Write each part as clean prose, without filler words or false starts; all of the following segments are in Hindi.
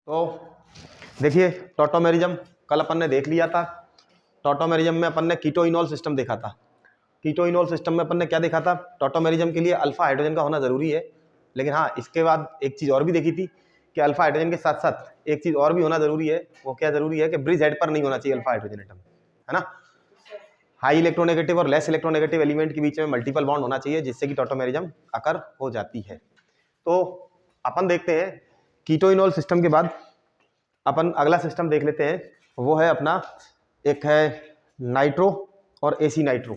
तो देखिए टॉटोमेरिज्म कल अपन ने देख लिया था। टॉटोमेरिज्म में अपन ने कीटोइनॉल सिस्टम देखा था। कीटोइनॉल सिस्टम में अपन ने क्या देखा था, टॉटोमेरिज्म के लिए अल्फा हाइड्रोजन का होना जरूरी है, लेकिन हाँ इसके बाद एक चीज़ और भी देखी थी कि अल्फा हाइड्रोजन के साथ साथ एक चीज़ और भी होना जरूरी है। वो क्या जरूरी है कि ब्रिज हेड पर नहीं होना चाहिए अल्फा हाइड्रोजन एटम, है ना। हाई इलेक्ट्रोनेगेटिव और लेस इलेक्ट्रोनेगेटिव एलिमेंट के बीच में मल्टीपल बॉन्ड होना चाहिए, जिससे कि टॉटोमेरिज्म अकर हो जाती है। तो अपन देखते हैं कीटोइनॉल सिस्टम के बाद अपन अगला सिस्टम देख लेते हैं। वो है अपना, एक है नाइट्रो और एसी नाइट्रो।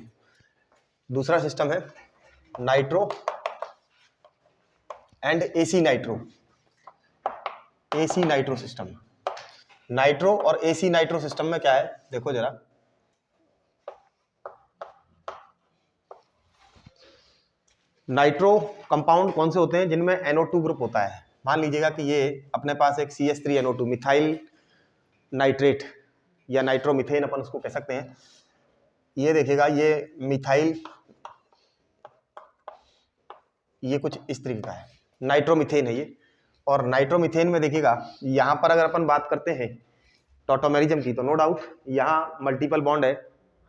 दूसरा सिस्टम है nitro and AC nitro. AC nitro system, nitro और एसी नाइट्रो सिस्टम में क्या है देखो जरा। नाइट्रो कंपाउंड कौन से होते हैं जिनमें NO2 ग्रुप होता है। मान लीजिएगा कि ये अपने पास एक CH3NO2 मिथाइल नाइट्रेट या नाइट्रोमिथेन अपन उसको कह सकते हैं। ये देखिएगा ये मिथाइल, ये कुछ इस तरीके का है, नाइट्रोमिथेन है ये। और नाइट्रोमिथेन में देखिएगा यहाँ पर अगर अपन बात करते हैं टॉटोमेरिज्म की, तो नो डाउट यहाँ मल्टीपल बॉन्ड है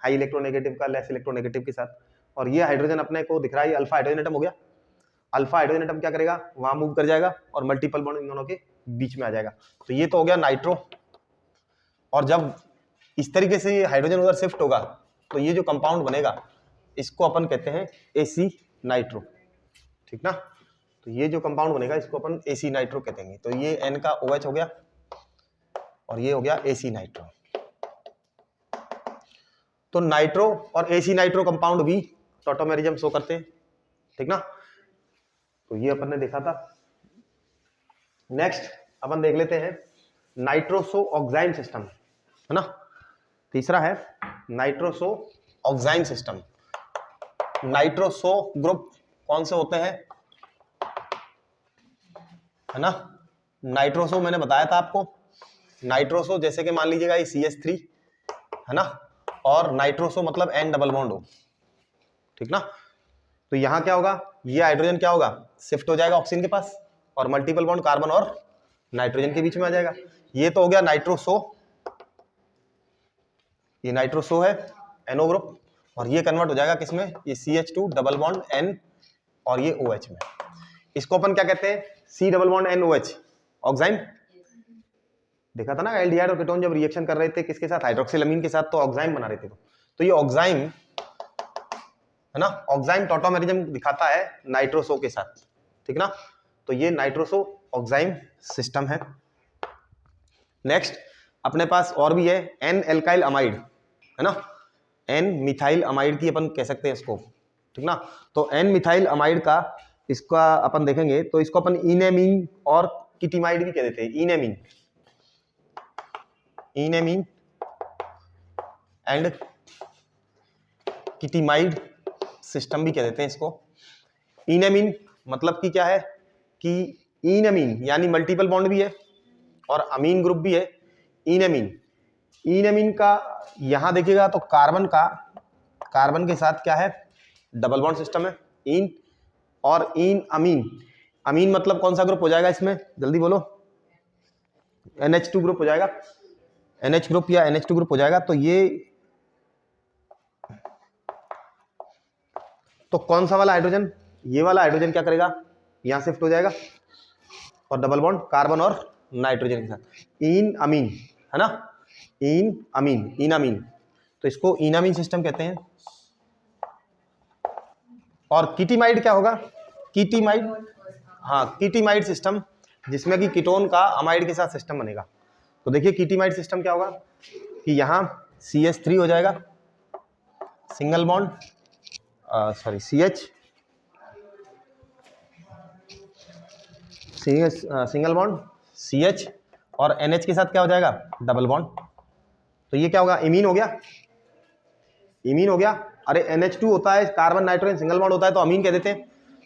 हाई इलेक्ट्रोनेगेटिव का लेस इलेक्ट्रोनेगेटिव के साथ। और ये हाइड्रोजन अपने को दिख रहा है अल्फा हाइड्रोजन एटम हो गया। अल्फा हाइड्रोजन एटम क्या करेगा, वहां मूव कर जाएगा और मल्टीपल बॉन्ड इन दोनों के बीच में आ जाएगा। तो ये तो हो गया नाइट्रो। और जब इस तरीके से हाइड्रोजन उधर शिफ्ट होगा तो ये जो कंपाउंड बनेगा इसको अपन कहते हैं एसी नाइट्रो, ठीक ना। तो ये जो कंपाउंड बनेगा इसको अपन एसी नाइट्रो कहते हैं। तो ये N का OH हो गया और ये हो गया एसी नाइट्रो। तो नाइट्रो और एसी नाइट्रो कंपाउंड भी टॉटोमेरिज्म शो करते हैं, ठीक ना। तो ये अपन ने देखा था। नेक्स्ट अपन देख लेते हैं नाइट्रोसो ऑक्साइम सिस्टम, है ना। तीसरा है nitroso oxime system. Nitroso group कौन से होते हैं, है ना। नाइट्रोसो मैंने बताया था आपको। नाइट्रोसो जैसे कि मान लीजिएगा ये CH3 है ना, और नाइट्रोसो मतलब N डबल बॉन्ड हो, ठीक ना। तो यहां क्या होगा, ये हाइड्रोजन क्या होगा, शिफ्ट हो जाएगा ऑक्सीजन के पास और मल्टीपल बॉन्ड कार्बन और नाइट्रोजन के बीच में आ जाएगा। ये तो हो गया नाइट्रोसो, ये नाइट्रोसो है NO ग्रुप, और ये कन्वर्ट हो जाएगा किसमें, ये CH2 डबल बॉन्ड N और ये OH में। इसको अपन क्या कहते हैं, C double bond NOH oxime. देखा था ना एल्डिहाइड और कीटोन जब रिएक्शन कर रहे थे किसके साथ, हाइड्रोक्सिलअमीन के साथ, तो ऑक्साइम बना रहे थे। तो ये ऑक्साइम है ना, ऑक्साइम टॉटोमेरिज्म दिखाता है नाइट्रोसो के साथ, ठीक ना। तो ये नाइट्रोसो ऑक्साइम सिस्टम है। नेक्स्ट अपने पास और भी है N एल्काइल अमाइड, है ना। N मिथाइल अमाइड की अपन कह सकते हैं इसको, ठीक ना। तो N मिथाइल अमाइड का इसका अपन देखेंगे तो इसको अपन इनेमीन और किटीमाइड भी कह देते हैं। इनेमीन, इनेमीन एंड किटीमाइड सिस्टम भी कह देते हैं इसको। इनेमीन मतलब कि क्या है कि इनेमीन यानी मल्टीपल बॉन्ड भी है और अमीन ग्रुप भी है। इनेमीन, इनेमीन का यहां देखिएगा तो कार्बन का, कार्बन के साथ क्या है, डबल बॉन्ड सिस्टम है इन, और इन अमीन, अमीन मतलब कौन सा ग्रुप हो जाएगा इसमें, जल्दी बोलो, NH2 ग्रुप हो जाएगा, NH ग्रुप या NH2 ग्रुप हो जाएगा। तो ये तो कौन सा वाला हाइड्रोजन, ये वाला हाइड्रोजन क्या करेगा, यहां शिफ्ट हो जाएगा और डबल बॉन्ड कार्बन और नाइट्रोजन के साथ, इन अमीन, है ना, इन अमीन, इनामीन। तो इसको इनामीन सिस्टम कहते हैं। और कीटीमाइड क्या होगा, कीटीमाइड, हाँ कीटीमाइड सिस्टम, जिसमें कि कीटोन का अमाइड के साथ सिस्टम बनेगा। तो देखिए कीटीमाइड सिस्टम क्या होगा कि यहाँ CH3 हो जाएगा, single bond, sorry single bond CH, और NH के साथ क्या हो जाएगा, डबल बॉन्ड। तो ये क्या होगा, इमीन हो गया, इमीन हो गया। अरे NH2 होता है, कार्बन नाइट्रोजन सिंगल बॉन्ड होता है तो अमीन कह देते हैं,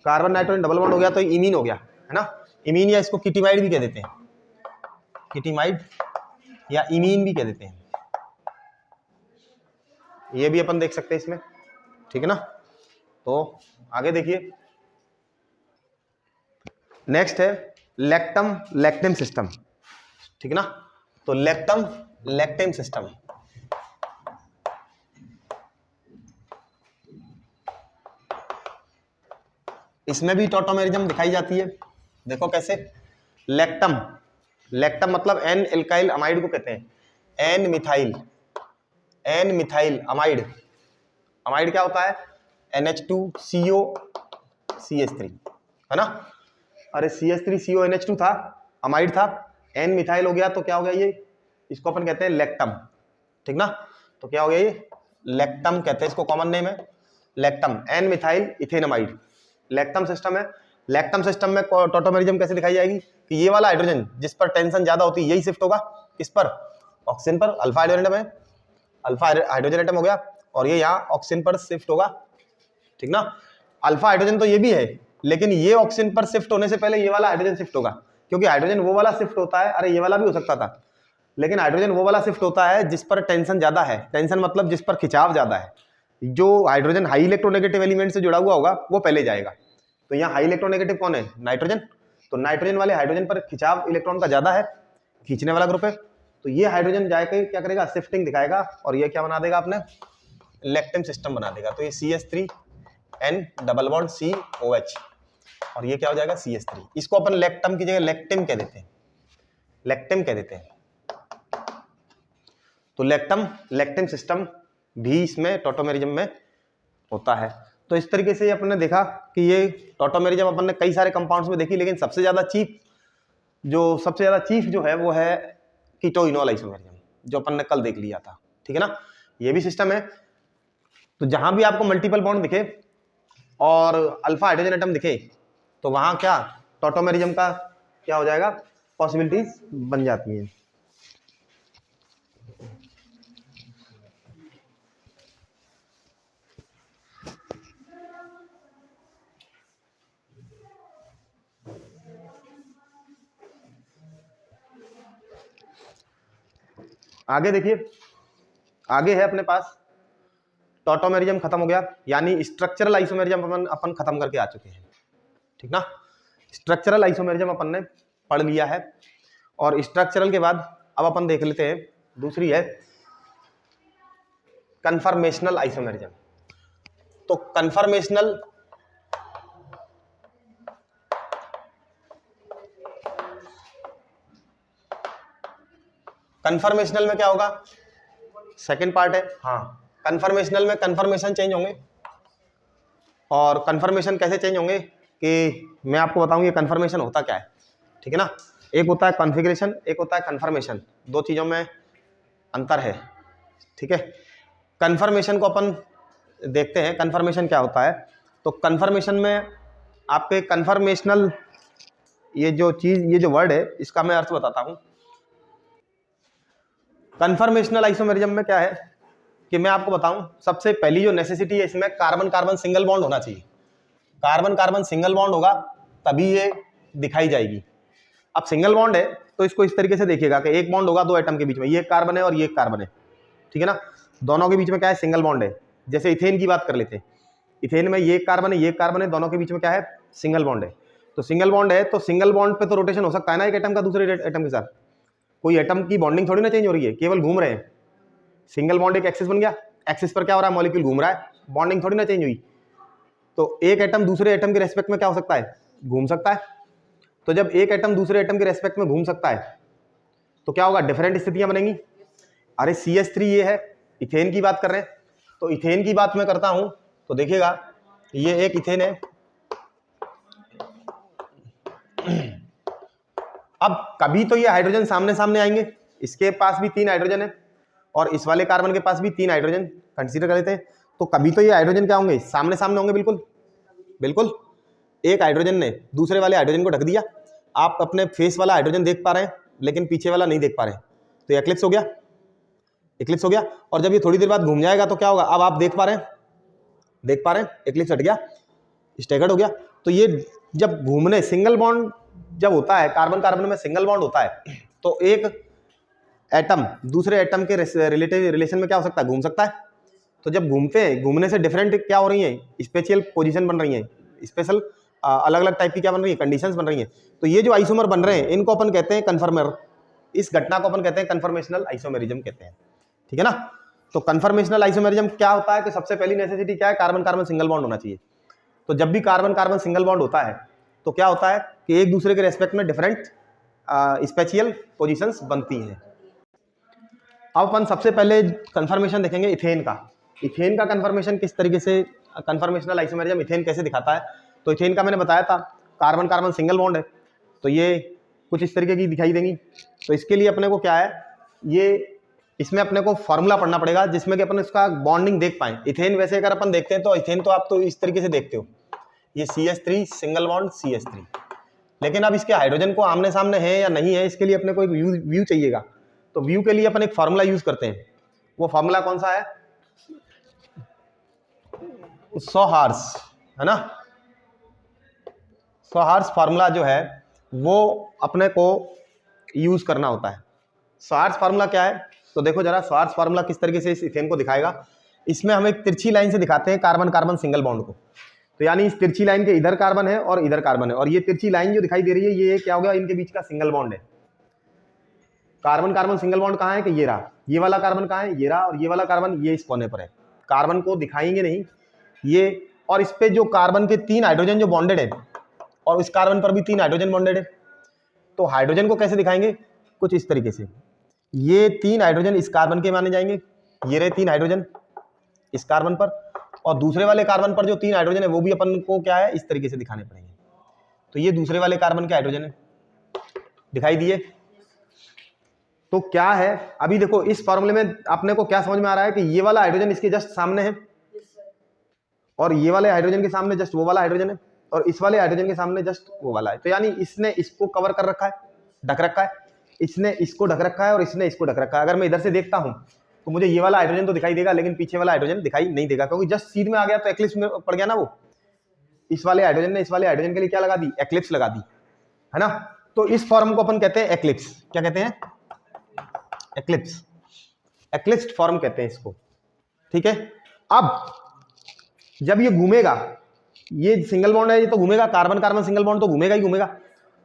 कार्बन नाइट्रोजन डबल बॉन्ड हो गया तो इमीन हो गया, है ना। इमीन, या इसको कीटीमाइड भी कह देते हैं, कीटीमाइड या इमीन भी कह देते हैं। ये भी अपन देख सकते हैं इसमें, ठीक है ना। तो आगे देखिए, नेक्स्ट है लैक्टम लैक्टेम सिस्टम। ठीक ना। तो लैक्टम, लैक्टेम सिस्टम, इसमें भी टॉटोमेरिज्म दिखाई जाती है। देखो कैसे, लैक्टम, लैक्टम मतलब एन एल्काइल अमाइड को कहते हैं, N methyl, N methyl amide, amide क्या होता है, NH2CO CH3 है ना। अरे CH3CO NH2 था, अमाइड था, एन मिथाइल हो गया तो क्या हो गया ये, इसको अपन कहते हैं लैक्टम, ठीक ना। तो क्या हो गया ये, लैक्टम कहते हैं इसको, कॉमन नेम है lactam, N methyl ethanamide, lactam system है। लैक्टम सिस्टम में टॉटोमेरिज्म कैसे दिखाई जाएगी कि ये वाला हाइड्रोजन जिस पर टेंशन ज्यादा होती है यही शिफ्ट होगा किस पर, ऑक्सीजन पर, अल्फा हाइड्रोजन एटम है, अल्फा हाइड्रोजन एटम हो गया, और ये यहाँ ऑक्सीजन पर शिफ्ट होगा, ठीक ना। अल्फा हाइड्रोजन तो ये भी है, लेकिन ये ऑक्सीजन पर शिफ्ट होने से पहले ये वाला हाइड्रोजन शिफ्ट होगा, क्योंकि हाइड्रोजन वो वाला शिफ्ट होता है, अरे ये वाला भी हो सकता था, लेकिन हाइड्रोजन वो वाला शिफ्ट होता है जिस पर टेंशन ज्यादा है, टेंशन मतलब जिस पर खिंचाव ज्यादा है, जो हाइड्रोजन हाई इलेक्ट्रोनेगेटिव एलिमेंट से जुड़ा हुआ होगा वो पहले जाएगा। तो यहाँ हाई इलेक्ट्रोनेगेटिव कौन है, नाइट्रोजन, तो नाइट्रोजन वाले हाइड्रोजन पर खिंचाव इलेक्ट्रॉन का ज्यादा है, खींचने वाला ग्रुप है, तो ये हाइड्रोजन जाके क्या करेगा, शिफ्टिंग दिखाएगा, और ये क्या बना देगा आपने, लैक्टेम सिस्टम बना देगा। तो ये CH3N डबल बॉन्ड COH, और ये क्या हो जाएगा CH3, इसको अपन लैक्टम की जगह लैक्टेम कह देते हैं, लैक्टेम कह देते हैं। तो लैक्टम, लैक्टेम सिस्टम भी इसमें टॉटोमेरिज्म में होता है। तो इस तरीके से अपन ने देखा कि ये टॉटोमेरिज्म अपन ने कई सारे कंपाउंड्स में देखी, लेकिन सबसे ज्यादा चीफ जो है वो है कीटोइनोल आइसोमेरिज्म, जो अपन ने कल देख लिया था, ठीक है ना। ये भी सिस्टम है। तो जहां भी आपको मल्टीपल बॉन्ड दिखे और अल्फा हाइड्रोजन एटम दिखे, तो वहां क्या टॉटोमेरिज्म का क्या हो जाएगा, पॉसिबिलिटीज बन जाती हैं। आगे देखिए, आगे है अपने पास टॉटोमेरिज्म खत्म हो गया, यानी स्ट्रक्चरल आइसोमेरिज्म अपन खत्म करके आ चुके हैं, ठीक ना। स्ट्रक्चरल आइसोमेरिज्म अपन ने पढ़ लिया है, और स्ट्रक्चरल के बाद अब अपन देख लेते हैं दूसरी है कन्फर्मेशनल आइसोमेरिज्म। तो कन्फर्मेशनल में क्या होगा, सेकंड पार्ट है, हाँ, कन्फर्मेशनल में कन्फर्मेशन चेंज होंगे, और कन्फर्मेशन कैसे चेंज होंगे कि मैं आपको बताऊं ये कन्फर्मेशन होता क्या है, ठीक है ना। एक होता है कॉन्फ़िगरेशन, एक होता है कन्फर्मेशन, दो चीजों में अंतर है, ठीक है। कन्फर्मेशन को अपन देखते हैं, कन्फर्मेशन क्या होता है। तो कन्फर्मेशन में आपके कन्फर्मेशनल, ये जो वर्ड है इसका मैं अर्थ बताता हूं। कन्फर्मेशनल आइसोमेरिज्म में क्या है कि मैं आपको बताऊं, सबसे पहली जो नेसेसिटी है इसमें कार्बन कार्बन सिंगल बॉन्ड होना चाहिए, कार्बन कार्बन सिंगल बॉन्ड होगा तभी ये दिखाई जाएगी। अब सिंगल बॉन्ड है तो इसको इस तरीके से देखिएगा कि एक बॉन्ड होगा दो एटम के बीच में, ये एक कार्बन है और ये एक कार्बन है, ठीक है ना। दोनों के बीच में क्या है, सिंगल बॉन्ड है। जैसे इथेन की बात कर लेते हैं, इथेन में ये एक कार्बन है, ये एक कार्बन है, दोनों के बीच में क्या है, सिंगल बॉन्ड है। तो सिंगल बॉन्ड है तो सिंगल बॉन्ड पे तो रोटेशन हो सकता है ना एक एटम का दूसरे एटम के साथ, कोई एटम की बॉन्डिंग थोड़ी ना चेंज हो रही है, केवल घूम रहे हैं। सिंगल बॉन्ड एक एक्सिस बन गया, एक्सिस पर क्या हो रहा है, मॉलिक्यूल घूम रहा है, बॉन्डिंग थोड़ी ना चेंज हुई। तो एक एटम दूसरे एटम के रेस्पेक्ट में क्या हो सकता है, घूम सकता है। तो जब एक एटम दूसरे एटम के रेस्पेक्ट में घूम सकता है तो क्या होगा, डिफरेंट स्थितियां बनेंगी। अरे CH3 ये है, इथेन की बात कर रहे हैं, तो इथेन की बात मैं करता हूं तो देखिएगा ये एक इथेन है। अब कभी तो ये हाइड्रोजन सामने सामने आएंगे, इसके पास भी 3 हाइड्रोजन है और इस वाले कार्बन के पास भी 3 हाइड्रोजन कंसीडर कर लेते हैं, तो कभी तो ये हाइड्रोजन क्या होंगे, सामने सामने होंगे, बिल्कुल बिल्कुल। एक हाइड्रोजन ने दूसरे वाले हाइड्रोजन को ढक दिया, आप अपने फेस वाला हाइड्रोजन देख पा रहे हैं लेकिन पीछे वाला नहीं देख पा रहे, तो ये एक्लिप्स हो गया, एक्लिप्स हो गया। और जब ये थोड़ी देर बाद घूम जाएगा तो क्या होगा, अब आप देख पा रहे हैं, एक्लिप्स हट गया, स्टैगर्ड हो गया। तो ये जब घूमने, सिंगल बॉन्ड जब होता है, कार्बन कार्बन में सिंगल बॉन्ड होता है, तो एक एटम दूसरे एटम के रिलेटिव रिलेशन में क्या हो सकता है, घूम सकता है। तो जब घूमते हैं, घूमने से डिफरेंट क्या हो रही है, स्पेशियल पोजीशन बन रही है, स्पेशल अलग अलग टाइप की क्या बन रही है, कंडीशंस बन रही हैं। तो ये जो आइसोमर बन रहे हैं इनको अपन कहते हैं कन्फर्मर, इस घटना को अपन कहते हैं कन्फर्मेशनल आइसोमेरिज्म कहते हैं, ठीक है ना। तो कन्फर्मेशनल आइसोमेरिज्म क्या होता है कि सबसे पहली नेसेसिटी क्या है, कार्बन कार्बन सिंगल बॉन्ड होना चाहिए। तो जब भी कार्बन कार्बन सिंगल बॉन्ड होता है तो क्या होता है कि एक दूसरे के रेस्पेक्ट में डिफरेंट स्पेशियल पोजीशंस बनती हैं। अब अपन सबसे पहले कंफर्मेशन देखेंगे इथेन का। इथेन का कंफर्मेशन किस तरीके से, कंफर्मेशनल आइसोमेरिज्म इथेन कैसे दिखाता है। तो इथेन का मैंने बताया था कार्बन कार्बन सिंगल बॉन्ड है, तो ये कुछ इस तरीके की दिखाई देंगी। तो इसके लिए अपने को क्या है, ये इसमें अपने को फॉर्मूला पढ़ना पड़ेगा जिसमें कि अपन इसका बॉन्डिंग देख पाए। इथेन वैसे अगर अपन देखते हैं तो इथेन तो आप तो इस तरीके से देखते हो, ये CH3 सिंगल बॉन्ड CH3, लेकिन अब इसके हाइड्रोजन को आमने सामने है या नहीं है, इसके लिए अपने को एक व्यू चाहिएगा। तो व्यू के लिए अपन एक फार्मूला यूज करते हैं। वो फार्मूला कौन सा है, सोहार्स, है ना। सोहार्स फार्मूला जो है वो अपने को यूज करना होता है। सोहार्स फार्मूला क्या है, तो देखो जरा सोहार्स फार्मूला किस तरीके से इस इथेन को दिखाएगा। इसमें हम एक तिरछी लाइन से दिखाते हैं कार्बन कार्बन सिंगल बॉन्ड को। तो यानी इस तिरछी लाइन के इधर कार्बन है और इधर कार्बन है, और ये तिरछी लाइन जो दिखाई दे रही है ये क्या हो गया, इनके बीच का सिंगल बॉन्ड है। कार्बन कार्बन सिंगल बॉन्ड कहाँ है कि ये रहा, ये वाला कार्बन कहाँ है, ये रहा, और ये वाला कार्बन ये इस कोने पर है। कार्बन को दिखाएंगे नहीं ये, और इस पे जो कार्बन के 3 हाइड्रोजन जो बॉन्डेड है और इस कार्बन पर भी 3 हाइड्रोजन बॉन्डेड है। तो हाइड्रोजन को कैसे दिखाएंगे, कुछ इस तरीके से, ये 3 हाइड्रोजन इस कार्बन के माने जाएंगे, ये रहे 3 हाइड्रोजन इस कार्बन पर, और दूसरे वाले कार्बन पर जो 3 हाइड्रोजन है वो भी अपन को क्या है इस तरीके से दिखाने पड़ेंगे। तो ये दूसरे वाले कार्बन के हाइड्रोजन है, दिखाई दिए। तो क्या है, अभी देखो इस फॉर्मूले में अपने को क्या समझ में आ रहा है कि ये वाला हाइड्रोजन इसके जस्ट सामने है, और ये वाले हाइड्रोजन के सामने जस्ट वो वाला हाइड्रोजन है, और इस वाले हाइड्रोजन के सामने जस्ट वो वाला है। तो यानी इसने इसको कवर कर रखा है, ढक रखा है, इसने इसको ढक रखा है और इसने इसको ढक रखा है। अगर मैं इधर से देखता हूं तो मुझे ये वाला हाइड्रोजन तो दिखाई देगा, लेकिन पीछे वाला हाइड्रोजन दिखाई नहीं देगा, क्योंकि जस्ट सीध में आ गया तो एक्लिप्स में पड़ गया ना। वो इस वाले हाइड्रोजन ने इस वाले हाइड्रोजन के लिए क्या लगा दी, एक्लिप्स लगा दी, है ना। तो इस फॉर्म को अपन कहते हैं एक्लिप्स। क्या कहते हैं, एक्लिप्स, एक्लिप्स्ड फॉर्म कहते हैं इसको, ठीक है। अब जब ये घूमेगा, ये सिंगल बॉन्ड है, ये तो घूमेगा, कार्बन कार्बन सिंगल बॉन्ड तो घूमेगा ही घूमेगा।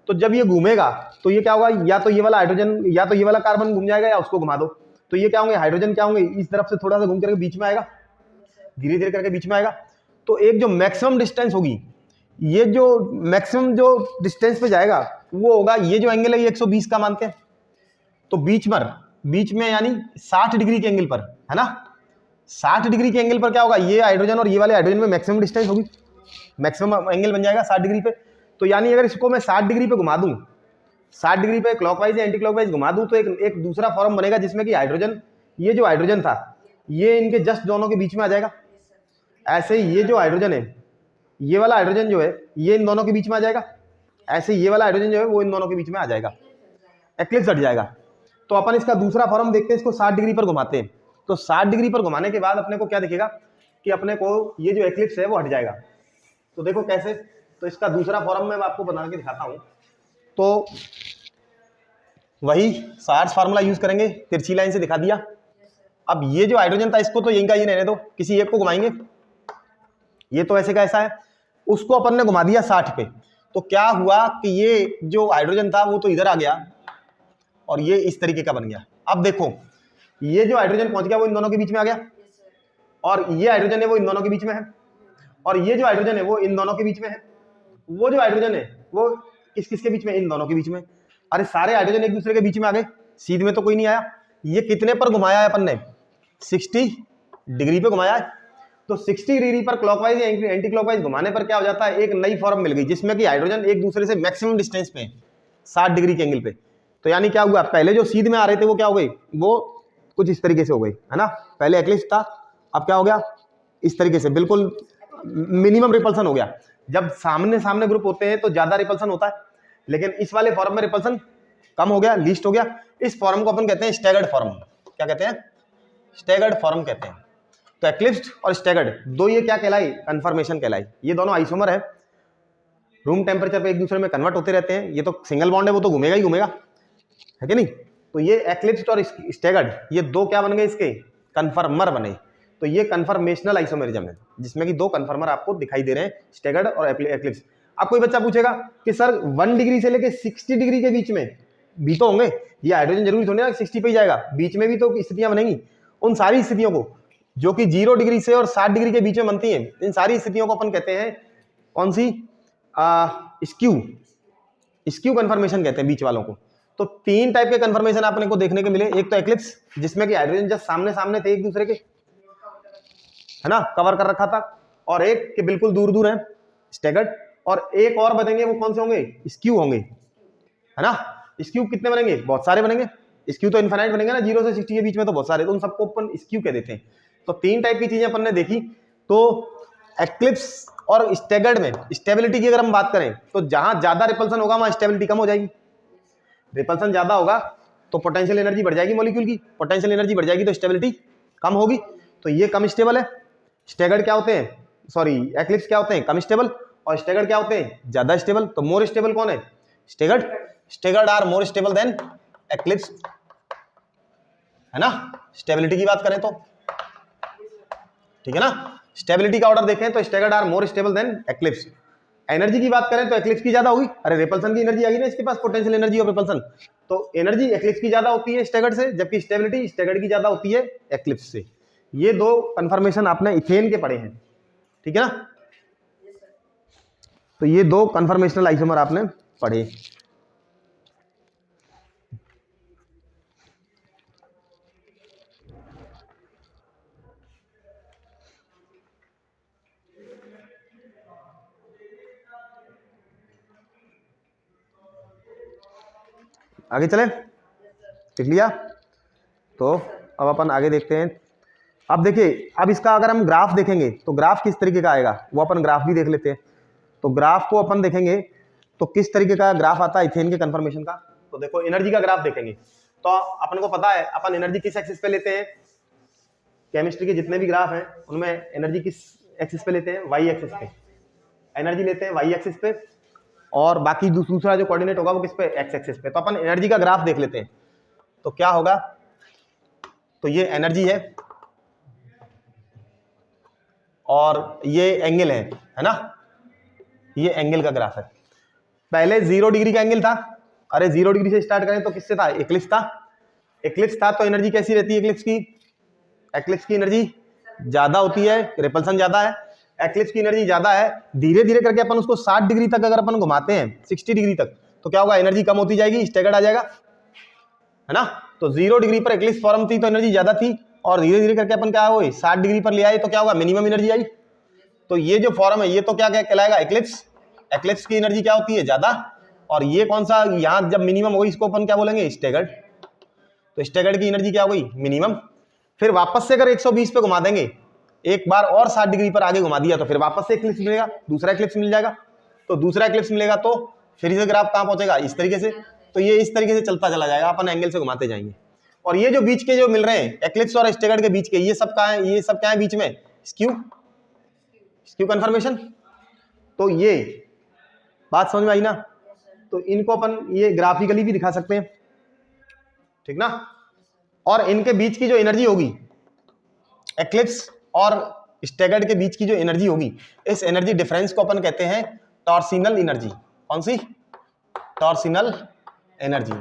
तो जब ये घूमेगा तो ये क्या होगा, या तो ये वाला हाइड्रोजन या तो ये वाला कार्बन घूम जाएगा, या उसको घुमा दो तो ये क्या होंगे, हाइड्रोजन क्या होंगे, इस तरफ से थोड़ा सा घूम करके बीच में आएगा, धीरे धीरे करके बीच में आएगा। तो एक जो मैक्सिमम डिस्टेंस होगी, ये जो मैक्सिमम जो डिस्टेंस पे जाएगा वो होगा, ये जो एंगल है ये 120 का मानते हैं, तो बीच में यानी 60 डिग्री के एंगल पर, है ना। 60 डिग्री के एंगल पर क्या होगा, ये हाइड्रोजन और ये वाले हाइड्रोजन में मैक्सिमम डिस्टेंस होगी, मैक्सिमम एंगल बन जाएगा 60 डिग्री पे। तो यानी अगर इसको मैं 60 डिग्री पे घुमा दूं, 60 डिग्री पे क्लॉकवाइज या एंटी क्लॉकवाइज घुमा दूं, तो एक दूसरा फॉर्म बनेगा जिसमें कि हाइड्रोजन, ये जो हाइड्रोजन था ये इनके जस्ट दोनों के बीच में आ जाएगा। ऐसे ही ये जो हाइड्रोजन है, ये वाला हाइड्रोजन जो है ये इन दोनों के बीच में आ जाएगा, ऐसे ये वाला हाइड्रोजन जो है वो इन दोनों के बीच में आ जाएगा, एक्लिप्स हट जाएगा। तो अपन इसका दूसरा फॉर्म देखते हैं, इसको 60 डिग्री पर घुमाते हैं। तो 60 डिग्री पर घुमाने के बाद अपने को क्या दिखेगा कि अपने को ये जो एक्लिप्स है वो हट जाएगा। तो देखो कैसे, तो इसका दूसरा फॉर्म मैं आपको बना के दिखाता हूं। तो वही सार्स फार्मूला यूज करेंगे, तिरछी लाइन से दिखा दिया। अब ये जो हाइड्रोजन था इसको तो यहीं का ये रहने दो, किसी एक को घुमाएंगे, ये तो ऐसे का ऐसा है, उसको अपन ने घुमा दिया 60 पे। तो क्या हुआ कि ये जो हाइड्रोजन था वो तो इधर आ गया और ये इस तरीके का बन गया। अब देखो ये जो हाइड्रोजन पहुंच गया वो इन दोनों के बीच में आ गया, और ये हाइड्रोजन है वो इन दोनों के बीच में है, और ये जो हाइड्रोजन है वो इन दोनों के बीच में है। वो जो हाइड्रोजन है वो किस किस के बीच में, इन दोनों के बीच में। अरे सारे हाइड्रोजन एक दूसरे के बीच में आ गए, सीध में तो कोई नहीं आया। ये कितने पर घुमाया है अपन ने, 60 डिग्री पे घुमाया है। तो 60 डिग्री पर क्लॉकवाइज या एंटी क्लॉकवाइज घुमाने पर क्या हो जाता है, एक नई फॉर्म मिल गई जिसमें कि हाइड्रोजन एक दूसरे से मैक्सिमम डिस्टेंस पे 60 डिग्री के एंगल पे। तो यानी क्या हुआ, पहले जो सीध में आ रहे थे वो क्या हो गई, वो कुछ इस तरीके से हो गई, है ना। पहले एक्लिप्स था, अब क्या हो गया, इस तरीके से बिल्कुल मिनिमम रिपल्सन हो गया। जब सामने सामने ग्रुप होते हैं तो ज्यादा रिपल्सन होता है, लेकिन इस वाले फॉर्म में रिपल्सन कम हो गया, लीस्ट हो गया। इस फॉर्म को अपन कहते हैं स्टैगर्ड फॉर्म। क्या कहते हैं, स्टैगर्ड फॉर्म कहते हैं। तो एक्लिप्स्ड और स्टैगर्ड दो ये क्या कहलाई, कन्फर्मेशन कहलाई। ये दोनों आइसोमर है, रूम टेम्परेचर पे एक दूसरे में कन्वर्ट होते रहते हैं। ये तो सिंगल बॉन्ड है, वो तो घूमेगा ही घूमेगा, है कि नहीं। तो ये एक्लिप्स्ड और स्टैगर्ड ये दो क्या बन गए, इसके कन्फर्मर बने। तो ये कन्फर्मेशनल आइसोमेरिज्म है जिसमें कि दो कन्फर्मर आपको दिखाई दे रहे हैं, स्टैगर्ड और एक्लिप्स। अब कोई बच्चा पूछेगा कि सर 1 डिग्री से लेके 60 डिग्री के बीच में भी तो होंगे, ये हाइड्रोजन जरूरी थोड़ी ना 60 पे ही जाएगा, बीच में भी तो स्थितियां बनेंगी। उन सारी स्थितियों को जो कि 0 डिग्री से और 60 डिग्री के बीच में बनती हैं, इन सारी स्थितियों को अपन कहते हैं कौन सी, स्क्यू कन्फर्मेशन कहते हैं बीच वालों को। तो 3 टाइप के कन्फर्मेशन आपने को देखने के मिले, एक तो एक्लिप्स जिसमें कि हाइड्रोजन जस्ट सामने सामने थे एक दूसरे के, है ना, कवर कर रखा था, और एक के बिल्कुल दूर दूर है स्टैगर्ड, और एक और बनेंगे, वो कौन से होंगे, स्क्यू होंगे, है ना। स्क्यू कितने बनेंगे, बहुत सारे बनेंगे, स्क्यू तो इनफाइनाइट बनेंगे ना, 0 से 60 के बीच में तो बहुत सारे, तो उन सबको अपन स्क्यू कह देते हैं। तो 3 टाइप की चीजें अपन ने देखी। तो एक्लिप्स और स्टैगर्ड में स्टेबिलिटी की अगर हम बात करें तो जहां ज्यादा रिपल्सन होगा वहां स्टेबिलिटी कम हो जाएगी, रिपल्सन ज्यादा होगा तो पोटेंशियल एनर्जी बढ़ जाएगी मॉलिक्यूल की, पोटेंशियल एनर्जी बढ़ जाएगी तो स्टेबिलिटी कम होगी, तो ये कम स्टेबल है। स्टैगर्ड क्या होते हैं, सॉरी एक्लिप्स क्या होते हैं, कम स्टेबल, और स्टैगर्ड क्या होते हैं, ज्यादा स्टेबल। तो मोर स्टेबल कौन है, staggered, staggered are more stable than eclipse, है ना। स्टेबिलिटी की बात करें तो ठीक है ना, स्टेबिलिटी का ऑर्डर देखें तो staggered are more stable than eclipse. Energy की बात करें तो एक्लिप्स की ज्यादा होगी, अरे रिपल्सन की एनर्जी आ गई ना इसके पास, पोटेंशियल एनर्जी और रिपल्सन, तो एनर्जी एक्लिप्स की ज्यादा होती है स्टैगर्ड से, जबकि स्टेबिलिटी स्टैगर्ड की ज्यादा होती है एक्लिप्स से। ये 2 कन्फर्मेशन आपने इथेन के पढ़े हैं, ठीक है ना। तो ये 2 कन्फर्मेशनल आइसोमर आपने पढ़े। आगे चले, देख लिया। तो अब अपन आगे देखते हैं। अब देखिए, अब इसका अगर हम ग्राफ देखेंगे तो ग्राफ किस तरीके का आएगा, वो अपन ग्राफ भी देख लेते हैं। तो ग्राफ को अपन देखेंगे तो किस तरीके का ग्राफ आता है इथेन के कन्फर्मेशन का। तो देखो एनर्जी का ग्राफ देखेंगे तो अपन को पता है अपन एनर्जी किस एक्सिस पे लेते हैं, केमिस्ट्री के जितने भी ग्राफ हैं उनमें एनर्जी किस एक्सिस पे लेते हैं, वाई एक्सिस पे एनर्जी लेते हैं, वाई एक्सिस पे, और बाकी दूसरा जो कोऑर्डिनेट होगा वो किस पे, एक्स एक्सिस पे। तो अपन एनर्जी का ग्राफ देख लेते हैं तो क्या होगा, तो ये एनर्जी है और ये एंगल है ना, ये एंगल का ग्राफ है। पहले 0 डिग्री का एंगल था, अरे 0 डिग्री से स्टार्ट करें तो किससे था, एक्लिप्स था, एक्लिप्स था, तो एनर्जी कैसी रहती है एक्लिप्स की, एक्लिप्स की एनर्जी ज्यादा होती है, रिपल्सन ज्यादा है, एक्लिप्स की एनर्जी ज्यादा है। धीरे धीरे करके अपन उसको 60 डिग्री तक अगर अपन घुमाते हैं, 60 डिग्री तक, तो क्या होगा, एनर्जी कम होती जाएगी, स्टैगर्ड आ जाएगा, है ना। तो 0 डिग्री पर एक्लिप्स फॉर्म थी तो एनर्जी ज्यादा थी, और धीरे धीरे करके अपन क्या हुई, 60 डिग्री पर ले आए तो क्या होगा, मिनिमम एनर्जी आई। तो ये जो फॉर्म है ये तो क्या कहलाएगा, एक्लिप्स, एक्लिप्स की एनर्जी क्या होती है, ज्यादा, और ये कौन सा, यहां जब मिनिमम होगी इसको अपन क्या बोलेंगे, स्टैगर्ड। तो स्टैगर्ड की एनर्जी क्या हो गई, मिनिमम। फिर वापस से अगर 120 पे घुमा देंगे, एक बार और 60 डिग्री पर आगे घुमा दिया तो फिर वापस से एक्लिप्स मिलेगा, दूसरा एक्लिप्स मिल जाएगा। तो दूसरा एक्लिप्स मिलेगा तो फिर से ग्राफ कहां पहुंचेगा, इस तरीके से। तो ये इस तरीके से चलता चला जाएगा, अपन एंगल से घुमाते जाएंगे। और ये जो बीच के जो मिल रहे हैं एक्लिप्स और स्टैगर्ड के बीच के, ये सब क्या है, ये सब क्या है बीच में, स्क्यू, स्क्यू कन्फर्मेशन। तो ये बात समझ में आई ना। तो इनको अपन ये ग्राफिकली भी दिखा सकते हैं, ठीक ना। और इनके बीच की जो एनर्जी होगी, एक्लिप्स और स्टैगर्ड के बीच की जो एनर्जी होगी, इस एनर्जी डिफरेंस को अपन कहते हैं टॉर्सिनल एनर्जी। कौन सी, टॉर्सिनल एनर्जी।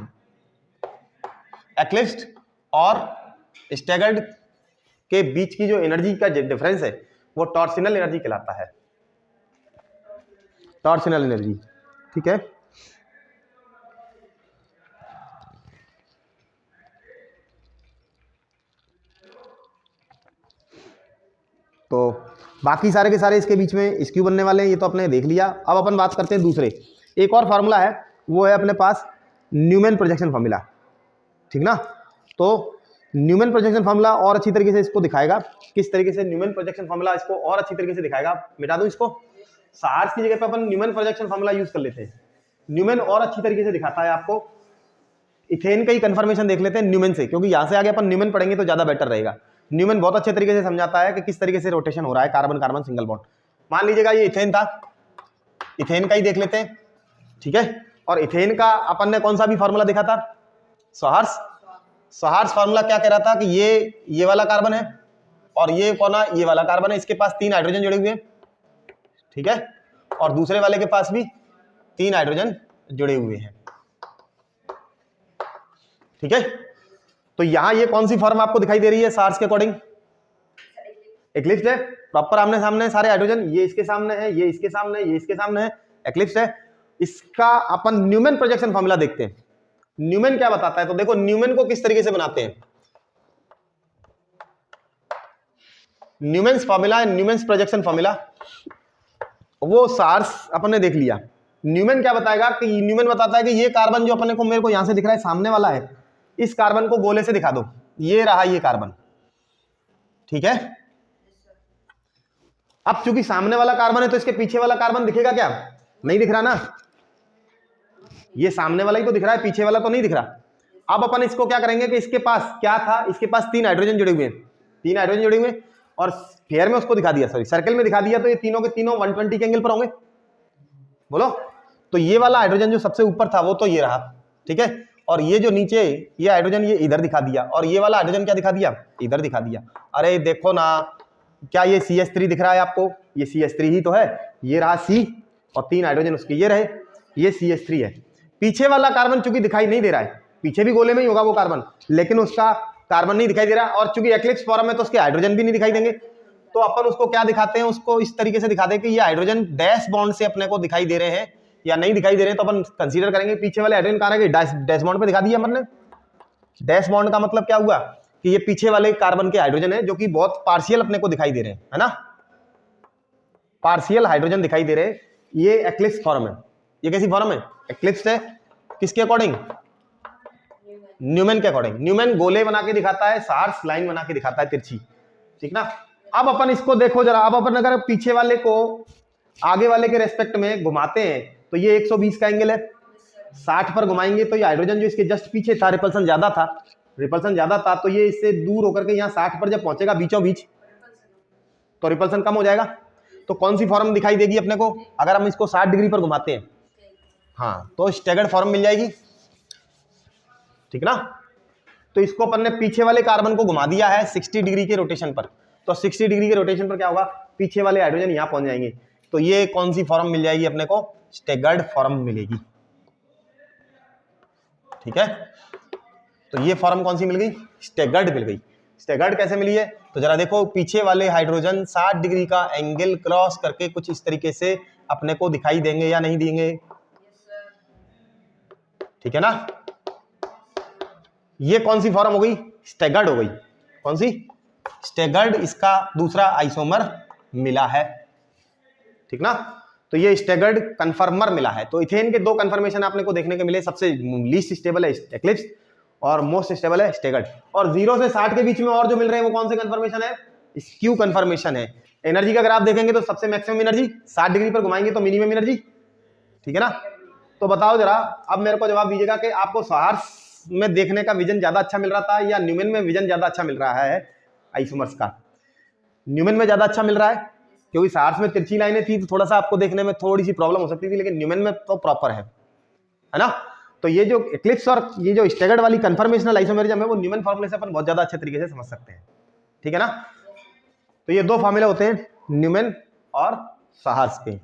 एक्लिप्स और स्टैगर्ड के बीच की जो एनर्जी का डिफरेंस है वो टॉर्सिनल एनर्जी कहलाता है, टॉर्सिनल एनर्जी, ठीक है। तो बाकी सारे के सारे इसके बीच में स्क्यू बनने वाले हैं, ये तो आपने देख लिया। अब अपन बात करते हैं दूसरे, एक और फार्मूला है, वो है अपने पास न्यूमैन प्रोजेक्शन फार्मूला, ठीक ना। तो न्यूमैन प्रोजेक्शन फार्मूला और अच्छी तरीके से इसको दिखाएगा, किस तरीके से न्यूमैन प्रोजेक्शन फार्मूला इसको और अच्छी तरीके से दिखाएगा। मिटा दूं इसको, सार्स की जगह पे अपन न्यूमैन प्रोजेक्शन फार्मूला यूज कर लेते हैं। न्यूमैन और अच्छी तरीके से दिखाता है आपको। इथेन का ही कंफर्मेशन देख लेते हैं न्यूमैन से, क्योंकि यहां से आगे अपन न्यूमैन पढ़ेंगे तो ज्यादा बेटर रहेगा। न्यूमैन बहुत अच्छे तरीके से समझाता है कि किस तरीके से रोटेशन हो रहा है कार्बन कार्बन सिंगल बॉन्ड। मान लीजिएगा ये इथेन था, इथेन का ही देख लेते हैं, ठीक है। और इथेन का अपन ने कौन सा भी फार्मूला देखा था, स्वार्स। स्वार्स फार्मूला क्या कह रहा था कि ये वाला कार्बन है और ये कौन है, ये वाला कार्बन है, इसके पास 3 हाइड्रोजन जुड़े हुए हैं, ठीक है, और दूसरे वाले के पास भी 3 हाइड्रोजन जुड़े हुए हैं। ठीक है, तो यहां ये कौन सी फॉर्म आपको दिखाई दे रही है सार्स के अकॉर्डिंग? एक्लिप्स है, प्रॉपर आमने सामने सारे हाइड्रोजन, ये इसके सामने है, ये इसके सामने है, ये इसके सामने है, एक्लिप्स है। इसका अपन न्यूमैन प्रोजेक्शन फॉर्मूला देखते हैं। न्यूमैन क्या बताता है? तो देखो न्यूमैन को किस तरीके से बनाते हैं। Newman's formula, Newman's projection formula, वो सार्स अपन ने देख लिया। न्यूमैन क्या बताएगा कि न्यूमैन बताता है कि ये कार्बन जो अपने को, मेरे को यहां से दिख रहा है सामने वाला है, इस कार्बन को गोले से दिखा दो, ये रहा ये कार्बन, ठीक है। अब चूंकि सामने वाला कार्बन है तो इसके पीछे वाला कार्बन दिखेगा क्या? नहीं दिख रहा ना, ये सामने वाला ही तो दिख रहा है, पीछे वाला तो नहीं दिख रहा। अब अपन इसको क्या करेंगे कि इसके पास क्या था, इसके पास 3 हाइड्रोजन जुड़े हुए हैं, 3 हाइड्रोजन जुड़े हुए, और फेयर में उसको दिखा दिया, सॉरी सर्कल में दिखा दिया, तो ये तीनों के तीनों 120 के एंगल पर होंगे, बोलो। तो ये वाला हाइड्रोजन जो सबसे ऊपर था वो तो ये रहा, ठीक है, और ये जो नीचे ये हाइड्रोजन ये इधर दिखा दिया, और ये वाला हाइड्रोजन क्या दिखा दिया? इधर दिखा दिया। अरे देखो ना, क्या ये CH3 दिख रहा है आपको? ये CH3 ही तो है, ये रहा C, और 3 हाइड्रोजन उसके ये रहे, ये CH3 है। पीछे वाला कार्बन चूंकि दिखाई नहीं दे रहा है, पीछे भी गोले में ही होगा वो कार्बन, लेकिन उसका कार्बन नहीं दिखाई दे रहा, और चूंकि एक्लिप्स फॉर्म में तो उसके हाइड्रोजन भी नहीं दिखाई देंगे, तो अपन उसको क्या दिखाते हैं? उसको इस तरीके से दिखाते हैं कि ये हाइड्रोजन डैश बॉन्ड से अपने को दिखाई दे रहे हैं या नहीं दिखाई दे रहे हैं, तो अपन कंसीडर करेंगे पीछे वाले हाइड्रोजन कहां रहेंगे? डैश बॉन्ड पे दिखा दिया अपन ने। डैश बॉन्ड का मतलब क्या हुआ कि ये पीछे वाले कार्बन के हाइड्रोजन है जो कि बहुत पार्शियल अपने को दिखाई दे रहे हैं, है ना, पार्शियल हाइड्रोजन दिखाई दे रहे हैं। ये एक्लिप्स फॉर्म है। ये कैसी फॉर्म है? एक्लिप्स है। किसके अकॉर्डिंग? न्यूमैन के अकॉर्डिंग। न्यूमैन गोले बना के दिखाता है, सार्स लाइन बना के दिखाता है तिरछी, ठीक ना। अब अपन इसको देखो जरा, अब अपन अगर पीछे वाले को आगे वाले के रेस्पेक्ट में घुमाते हैं तो ये 120 का एंगल है, 60 पर घुमाएंगे तो ये हाइड्रोजन जो इसके जस्ट पीछे था, रिपल्सन ज्यादा था, तो ये इससे दूर होकर के यहाँ 60 पर जब पहुंचेगा बीचों बीच, तो रिपल्सन कम हो जाएगा। तो कौन सी फॉर्म दिखाई देगी अपने को अगर हम इसको 60 डिग्री पर घुमाते हैं? हाँ, तो स्टैगर्ड फॉर्म मिल जाएगी, ठीक ना। तो इसको अपन ने पीछे वाले कार्बन को घुमा दिया है 60 डिग्री के रोटेशन पर, तो 60 डिग्री के रोटेशन पर क्या होगा? पीछे वाले हाइड्रोजन यहां पहुंच जाएंगे, तो ये कौन सी फॉर्म मिल जाएगी अपने को? स्टैगर्ड फॉर्म मिलेगी, ठीक है। तो ये फॉर्म कौन सी मिल गई? स्टैगर्ड मिल गई। स्टैगर्ड कैसे मिली है? तो जरा देखो, पीछे वाले हाइड्रोजन 60 डिग्री का एंगल क्रॉस करके कुछ इस तरीके से अपने को दिखाई देंगे या नहीं देंगे? ठीक है ना। ये कौन सी फॉर्म हो गई? स्टैगर्ड हो गई। कौन सी? स्टैगर्ड। इसका दूसरा आइसोमर मिला है, ठीक ना। तो ये स्टैगर्ड कन्फर्मर मिला है। तो इथेन के 2 कन्फर्मेशन आपने को देखने के मिले। सबसे लीस्ट स्टेबल है एक्लिप्स और मोस्ट स्टेबल है स्टैगर्ड। और 0 से 60 के बीच में और जो मिल रहे हैं वो कौन से कन्फर्मेशन है? स्क्यू कन्फर्मेशन है। एनर्जी का अगर आप देखेंगे तो सबसे मैक्सिमम एनर्जी 60 डिग्री पर घुमाएंगे तो मिनिमम एनर्जी, ठीक है ना। तो बताओ जरा, अब मेरे को जवाब दीजिएगा कि आपको सार्स में देखने का विजन ज्यादा अच्छा मिल रहा था या न्यूमैन में विजन ज्यादा अच्छा मिल रहा है? आइसोमर्स का न्यूमैन में ज्यादा अच्छा मिल रहा है, क्योंकि सार्स में तिरछी लाइनें थी तो थोड़ा सा आपको देखने में थोड़ी सी प्रॉब्लम हो सकती थी, लेकिन न्यूमैन में तो प्रॉपर है ना। तो ये जो एक्लिप्स और ये जो स्टैगर्ड वाली कन्फर्मेशनल आइसोमेरिज्म है वो न्यूमैन फॉर्मूले से अपन बहुत ज्यादा अच्छे तरीके से समझ सकते हैं, ठीक है ना। तो ये 2 फार्मूले होते हैं न्यूमैन और सार्स के,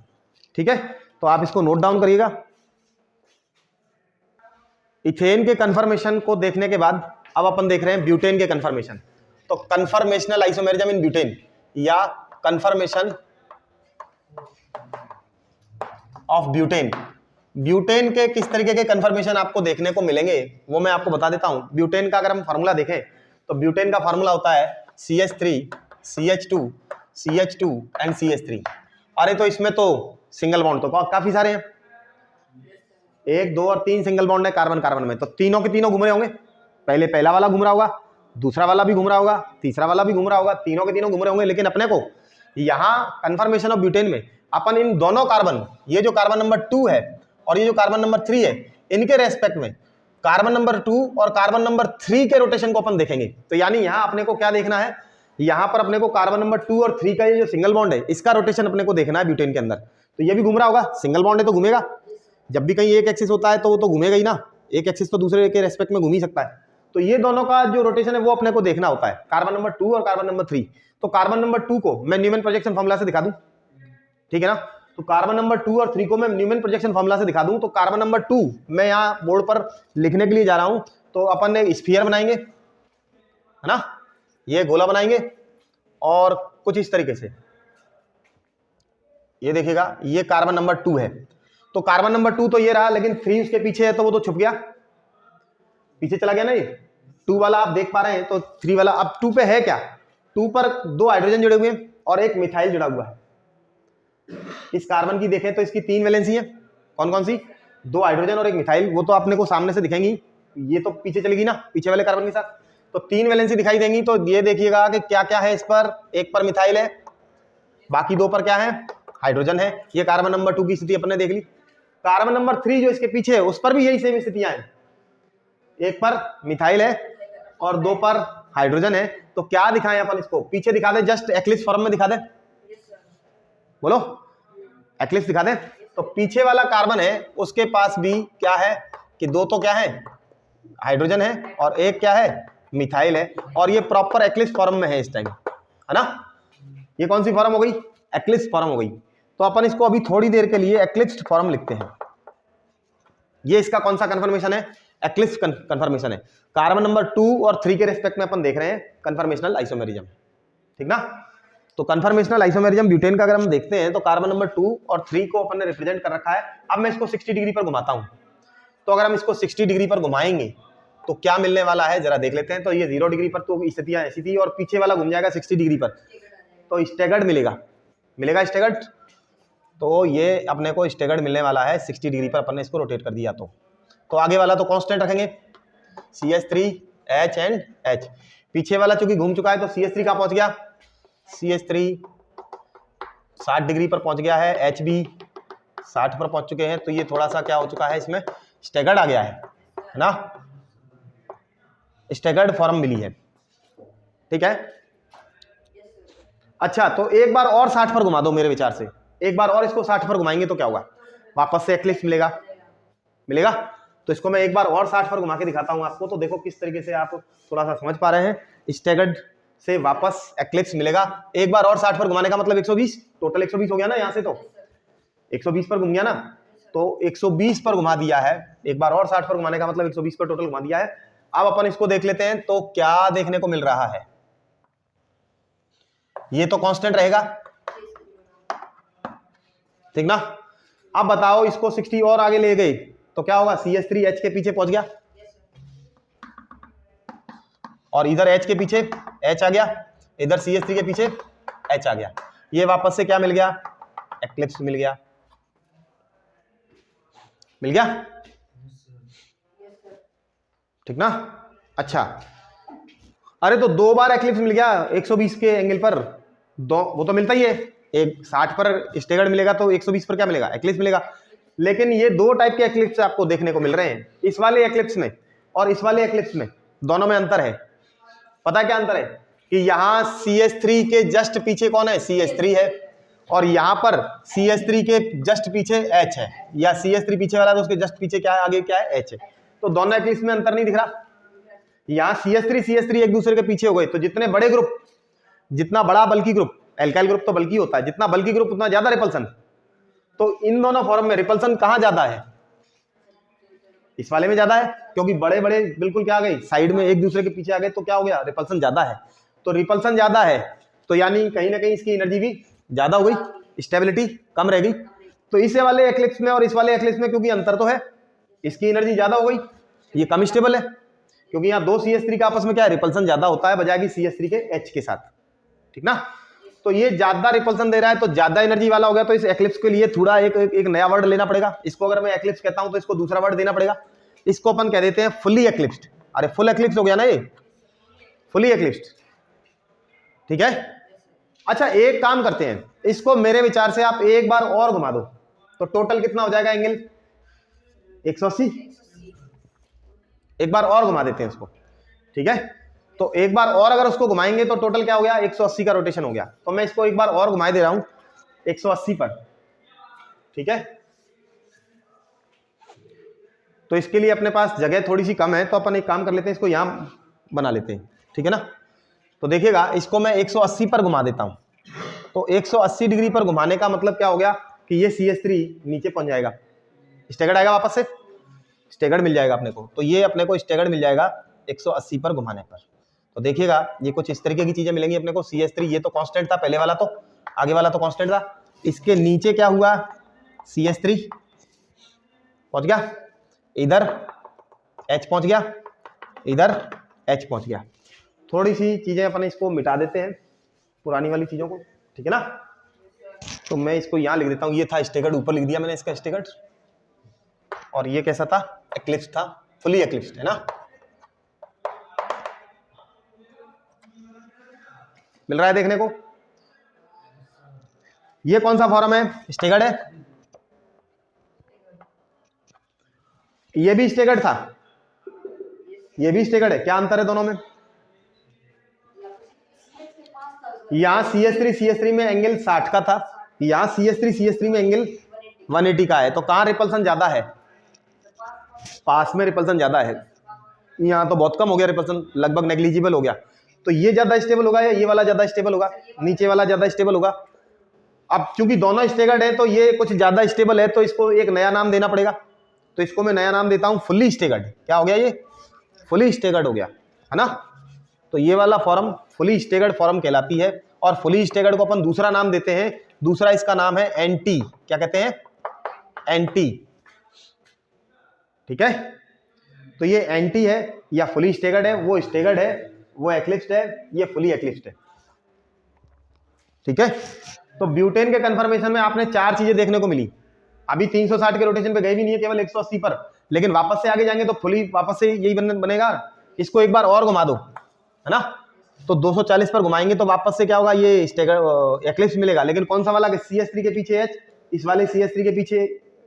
ठीक है। तो आप इसको नोट डाउन करिएगा। इथेन के कन्फर्मेशन को देखने के बाद अब अपन देख रहे हैं ब्यूटेन के कन्फर्मेशन। तो कन्फर्मेशनल आइसोमेरिज्म इन ब्यूटेन या कन्फर्मेशन ऑफ ब्यूटेन। ब्यूटेन के किस तरीके के कन्फर्मेशन आपको देखने को मिलेंगे वो मैं आपको बता देता हूं। ब्यूटेन का अगर हम फार्मूला देखें तो ब्यूटेन का फार्मूला होता है CH3 CH2 CH2 and CH3। अरे तो इसमें तो सिंगल बॉन्ड तो काफी सारे हैं, 1 2 और 3 सिंगल बॉन्ड है कार्बन कार्बन में, तो तीनों के तीनों घूम रहे होंगे। पहले पहला वाला घूम रहा होगा, दूसरा वाला भी घूम रहा होगा, तीसरा वाला भी घूम रहा होगा, तीनों के तीनों घूम रहे होंगे। लेकिन अपने को यहाँ कन्फर्मेशन ऑफ ब्यूटेन में अपन इन दोनों कार्बन, ये जो कार्बन नंबर 2 है और ये जो कार्बन नंबर 3 है, इनके रेस्पेक्ट में कार्बन नंबर 2 और कार्बन नंबर 3 के रोटेशन को अपन देखेंगे। तो यानी यहाँ अपने को क्या देखना है? यहाँ पर अपने को कार्बन नंबर 2 और 3 का ये जो सिंगल बॉन्ड है इसका रोटेशन अपने को देखना है ब्यूटेन के अंदर। तो ये भी घूम रहा होगा, सिंगल बॉन्ड है तो घूमेगा। जब भी कहीं एक एक्सिस होता है तो वो तो घूमेगा ही ना, एक एक्सिस तो दूसरे के रेस्पेक्ट में घूम ही सकता है। तो ये दोनों का जो रोटेशन है वो अपने को देखना होता है, कार्बन नंबर 2 और कार्बन नंबर 3। तो कार्बन नंबर 2 को मैं न्यूमैन प्रोजेक्शन फॉर्मूला से दिखा दूं, ठीक है ना। तो कार्बन नंबर 2 और 3 को मैं न्यूमैन प्रोजेक्शन फॉर्मूला से दिखा दूं। तो कार्बन नंबर 2 मैं यहाँ बोर्ड पर लिखने के लिए जा रहा हूं, तो अपन ने स्फीयर बनाएंगे, है ना, ये गोला बनाएंगे और कुछ इस तरीके से, ये देखिएगा ये कार्बन नंबर 2 है, तो कार्बन नंबर 2 तो ये रहा, लेकिन 3 उसके पीछे है तो वो तो छुप गया, पीछे चला गया ना, ये 2 वाला आप देख पा रहे हैं, तो 3 वाला अब 2 पे है क्या, 2 पर 2 हाइड्रोजन जुड़े हुए हैं और एक मिथाइल जुड़ा हुआ है। इस कार्बन की देखें तो इसकी 3 वैलेंसी है, कौन कौन सी, 2 हाइड्रोजन और एक मिथाइल, वो तो अपने को सामने से दिखेंगी, ये तो पीछे चलेगी ना पीछे वाले कार्बन के साथ, तो 3 वैलेंसी दिखाई देंगी। तो ये देखिएगा कि क्या क्या है इस पर, एक पर मिथाइल है, बाकी 2 पर क्या है, हाइड्रोजन है। ये कार्बन नंबर 2 की स्थिति अपन ने देख ली। कार्बन नंबर 3 जो इसके पीछे है उस पर भी यही सेम स्थितियां हैं, एक पर मिथाइल है और 2 पर हाइड्रोजन है। तो क्या दिखाएं अपन इसको, पीछे दिखा दे, जस्ट एक्लिप्स फॉर्म में दिखा दे, बोलो एक्लिप्स दिखा दे। तो पीछे वाला कार्बन है उसके पास भी क्या है कि 2 तो क्या है, हाइड्रोजन है और एक क्या है, मिथाइल है, और ये प्रॉपर एक्लिप्स फॉर्म में है इस टाइम, है ना। ये कौन सी फॉर्म हो गई, एक्लिप्स फॉर्म हो गई। तो अपन इसको अभी थोड़ी देर के लिए एक्लिप्स फॉर्म लिखते हैं। ये इसका कौन सा कंफर्मेशन है, एक्लिप्स कंफर्मेशन है। कार्बन नंबर 2 और 3 के रिस्पेक्ट में अपन देख रहे हैं कंफर्मेशनल आइसोमेरिज्म, ठीक ना। तो कंफर्मेशनल आइसोमेरिज्म ब्यूटेन का अगर हम देखते हैं तो कार्बन नंबर 2 और 3 को अपन ने रिप्रेजेंट कर रखा है। अब मैं इसको 60 डिग्री पर घुमाता हूं, तो अगर हम इसको 60 डिग्री पर घुमाएंगे तो क्या मिलने वाला है जरा देख लेते हैं। तो ये 0 डिग्री पर तो स्थितियां ऐसी थी और पीछे वाला घूम जाएगा 60 डिग्री पर, तो स्टेगर्ड मिलेगा, मिलेगा स्टेगर्ड। तो ये अपने को स्टेगर्ड मिलने वाला है 60 डिग्री पर, अपन ने इसको रोटेट कर दिया। तो आगे वाला तो कांस्टेंट रखेंगे CH3H एंड H। पीछे वाला चूंकि घूम चुका है तो CH3 कहां पहुंच गया, CH3 60 डिग्री पर पहुंच गया है, H भी 60 पर पहुंच चुके हैं। तो ये थोड़ा सा क्या हो चुका है, इसमें स्टेगर्ड आ गया है ना, स्टेगर्ड फॉर्म मिली है, ठीक है। अच्छा, तो एक बार और 60 पर घुमा दो मेरे विचार से, एक बार और इसको 60 पर घुमाएंगे तो क्या होगा, वापस से एक्लिप्स मिलेगा, मिलेगा। तो इसको मैं एक बार और 60 पर घुमा के दिखाता हूं आपको, तो देखो किस तरीके से आप थोड़ा सा समझ पा रहे हैं। स्टेगर्ड से वापस एक्लिप्स मिलेगा, एक बार और 60 पर घुमाने का मतलब 120, टोटल 120 हो गया ना, यहां से तो 120 पर घूम गया ना, तो 120 पर घुमा दिया है। एक बार और 60 पर घुमाने का मतलब 120 पर टोटल घुमा दिया है। अब अपन इसको देख लेते हैं, तो क्या देखने को मिल रहा है, ये तो कांस्टेंट रहेगा, ठीक ना। अब बताओ इसको 60 और आगे ले गए तो क्या होगा, CH3H के पीछे पहुंच गया और इधर H के पीछे H आ गया, इधर CH3 के पीछे H आ गया। ये वापस से क्या मिल गया, एक्लिप्स मिल गया, मिल गया, ठीक ना। अच्छा, अरे तो 2 बार एक्लिप्स मिल गया 120 के एंगल पर, दो वो तो मिलता ही है, एक 60 पर स्टेगर्ड मिलेगा तो 120 पर क्या मिलेगा, एक्लिप्स मिलेगा। लेकिन ये 2 टाइप के एक्लिप्स आपको देखने को मिल रहे हैं, इस वाले एक्लिप्स में और इस वाले एक्लिप्स में, दोनों में अंतर है। पता है क्या अंतर है, कि यहां CH3 के जस्ट पीछे कौन है, CH3 है, और यहां पर CH3 के जस्ट पीछे H है, या CH3 पीछे वाला तो उसके जस्ट पीछे क्या है, आगे क्या है, H है। तो दोनों एक्लिप्स में अंतर नहीं दिख रहा। यहां CH3 एक दूसरे के पीछे हो गए, तो जितने बड़े ग्रुप, जितना बड़ा बल्कि ग्रुप, एल्काइल ग्रुप तो बल्कि होता है, जितना बल्कि ग्रुप उतना ज्यादा रिपल्सन। तो इन दोनों फॉर्म में रिपल्सन कहां ज्यादा है, इस वाले में ज्यादा है, क्योंकि बड़े बड़े बिल्कुल क्या आ गए, साइड में एक दूसरे के पीछे आ गए, तो क्या हो गया, रिपल्सन ज्यादा है। तो रिपल्सन ज्यादा है तो यानी कहीं ना कहीं इसकी एनर्जी भी ज्यादा हो गई, स्टेबिलिटी कम रह गई। तो इस वाले एक्लिप्स में और इस वाले एक्लिप्स में क्योंकि अंतर तो है, इसकी एनर्जी ज्यादा हो गई, ये कम स्टेबल है, क्योंकि यहाँ 2 CH3 का आपस में क्या है, रिपल्सन ज्यादा होता है बजाय कि CH3 के H के साथ, ठीक ना। तो ये ज्यादा रिपल्सन दे रहा है तो ज्यादा एनर्जी वाला हो गया। तो इस एक्लिप्स के लिए थोड़ा एक नया वर्ड लेना पड़ेगा। इसको अगर मैं एक्लिप्स कहता हूं तो इसको दूसरा वर्ड देना पड़ेगा, इसको अपन कह देते हैं फुली एक्लिप्स्ड। अरे फुल एक्लिप्स हो गया ना, ये फुली एक्लिप्स्ड, ठीक है। अच्छा, एक काम करते हैं, इसको मेरे विचार से आप एक बार और घुमा दो, तो टोटल कितना हो जाएगा एंगल, 180। एक बार और घुमा देते हैं इसको, ठीक है। तो एक बार और अगर उसको घुमाएंगे तो टोटल क्या हो गया, 180 का रोटेशन हो गया। तो मैं इसको एक बार और घुमा दे रहा हूं 180 पर, ठीक है। तो इसके लिए अपने पास जगह थोड़ी सी कम है, तो अपन एक काम कर लेते हैं, इसको यहां बना लेते हैं, ठीक है ना। तो देखिएगा, इसको मैं 180 पर घुमा देता हूं, तो 180 डिग्री पर घुमाने का मतलब क्या हो गया कि ये CH3 नीचे पहुंच जाएगा, स्टेगर्ड आएगा वापस से, स्टेगर्ड मिल जाएगा अपने को। तो ये अपने को स्टेगर्ड मिल जाएगा 180 पर घुमाने पर। तो देखिएगा ये कुछ इस तरीके की चीजें मिलेंगी अपने को। CH3 ये तो कांस्टेंट था पहले वाला, तो आगे वाला तो कांस्टेंट था। इसके नीचे क्या हुआ, CH3 पहुंच गया, इधर H पहुंच गया, इधर H पहुंच गया। थोड़ी सी चीजें अपन इसको मिटा देते हैं, पुरानी वाली चीजों को, ठीक है ना। तो मैं इसको यहां लिख देता हूं, ये था स्टेगर्ड, ऊपर लिख दिया मैंने इसका स्टेगर्ड। और ये कैसा था, एक्लिप्स था, फुली एक्लिप्स्ड है ना। मिल रहा है देखने को। ये कौन सा फॉर्म है, स्टेगर्ड है। ये भी स्टेगर्ड था, ये भी स्टेगर्ड है। क्या अंतर है दोनों में, यहां CH3 में एंगल 60 का था, यहां CH3 में एंगल 180 का है। तो कहां रिपल्सन ज्यादा है, पास में रिपल्सन ज्यादा है। यहां तो बहुत कम हो गया रिपल्सन, लगभग नेग्लिजिबल हो गया। तो ये ज्यादा स्टेबल होगा या ये वाला ज्यादा स्टेबल होगा, नीचे वाला ज्यादा स्टेबल होगा। अब क्योंकि दोनों स्टेगर्ड है तो ये कुछ ज्यादा स्टेबल है, तो इसको एक नया नाम देना पड़ेगा। तो इसको मैं नया नाम देता हूं फुल्ली स्टेगर्ड। क्या हो गया, ये फुली स्टेगर्ड हो गया, है ना। तो ये वाला फॉर्म फुली स्टेगर्ड फॉर्म कहलाती है। और फुली स्टेगर्ड को अपन दूसरा नाम देते हैं, दूसरा इसका नाम है एंटी। क्या कहते हैं, एंटी, ठीक है। तो ये एंटी है या फुली स्टेगर्ड है, वो स्टेगर्ड है, वो एक्लिप्स्ड है, ये फुली एक्लिप्स्ड है, ठीक है। तो ब्यूटेन के कंफर्मेशन में आपने 4 चीजें देखने को मिली। अभी 360 के रोटेशन पे गए भी नहीं है, केवल 180 पर, लेकिन वापस से आगे जाएंगे तो फुली वापस से यही बनेगा। इसको एक बार और घुमा दो, है ना। तो 240 पर घुमाएंगे तो वापस से क्या होगा, ये एक्लिप्स मिलेगा। लेकिन कौन सा वाला, CH3 के पीछे H, इस वाले CH3 के पीछे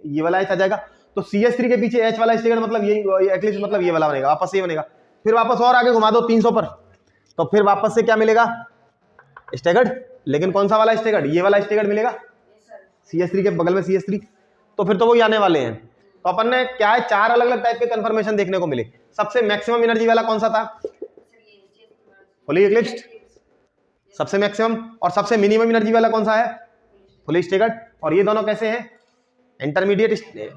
ये वाला H आ जाएगा। तो CH3 के पीछे H वाला स्टेगर्ड मतलब यही एक्लिप्स, मतलब ये वाला बनेगा, वापस से ये बनेगा। फिर वापस और आगे घुमा दो 300 पर, तो फिर वापस से क्या मिलेगा, स्टेगर्ड। लेकिन कौन सा वाला स्टेगर्ड, ये वाला स्टेगर्ड मिलेगा, CH3 के बगल में CH3। तो फिर तो वही आने वाले हैं। तो अपन ने क्या है, 4 अलग अलग टाइप के कंफर्मेशन देखने को मिले। सबसे मैक्सिमम एनर्जी वाला कौन सा था, फुली एक्लिप्स्ड, सबसे मैक्सिमम। और सबसे मिनिमम एनर्जी वाला कौन सा है, फुली स्टेगर्ड। और ये दोनों कैसे हैं, इंटरमीडिएट है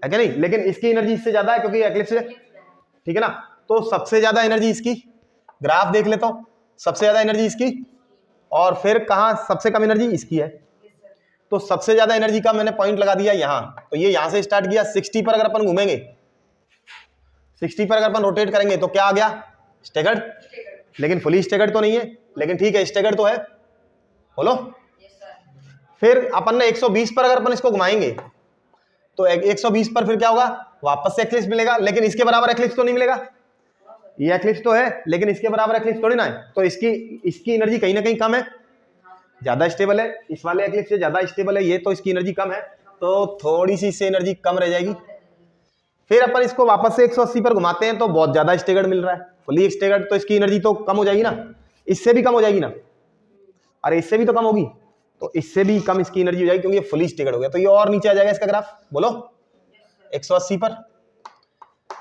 क्या नहीं, लेकिन इसकी एनर्जी इससे ज्यादा है क्योंकि एक्लिप्स है, ठीक है ना। तो सबसे ज्यादा एनर्जी इसकी, ग्राफ देख लेता हूं, सबसे ज्यादा एनर्जी इसकी, और फिर कहां सबसे कम एनर्जी इसकी है। तो सबसे ज्यादा एनर्जी का मैंने पॉइंट लगा दिया यहां। तो ये यहां से स्टार्ट किया, 60 पर अगर अपन घूमेंगे, 60 पर अगर अपन रोटेट करेंगे तो क्या आ गया, स्टेगर्ड। लेकिन फुली स्टेगर्ड तो नहीं है, लेकिन ठीक है स्टेगर्ड तो है, बोलो। फिर अपन ने 120 पर अगर अपन इसको घुमाएंगे तो 120 पर फिर क्या होगा, वापस से एक्लिप्स मिलेगा। लेकिन इसके बराबर एक्लिप्स तो नहीं मिलेगा, ये एक्लिप्स तो है लेकिन इसके बराबर एक्लिप्स थोड़ी ना है। तो इसकी एनर्जी कहीं ना कहीं कम है, ज्यादा स्टेबल है, इस वाले एक्लिप्स से ज्यादा स्टेबल है ये, तो इसकी एनर्जी कम है, तो थोड़ी सी इससे एनर्जी कम रह जाएगी। फिर अपन इसको वापस से 180 पर घुमाते हैं तो बहुत ज्यादा स्टेगर्ड मिल रहा है, फुली स्टेगर्ड। तो इसकी एनर्जी तो कम हो जाएगी ना, इससे भी कम हो जाएगी ना, अरे इससे भी तो कम होगी। तो इससे भी कम इसकी एनर्जी हो जाएगी क्योंकि ये फुली स्टेगर्ड हो गया। तो ये और नीचे आ जाएगा इसका ग्राफ, बोलो 180 पर।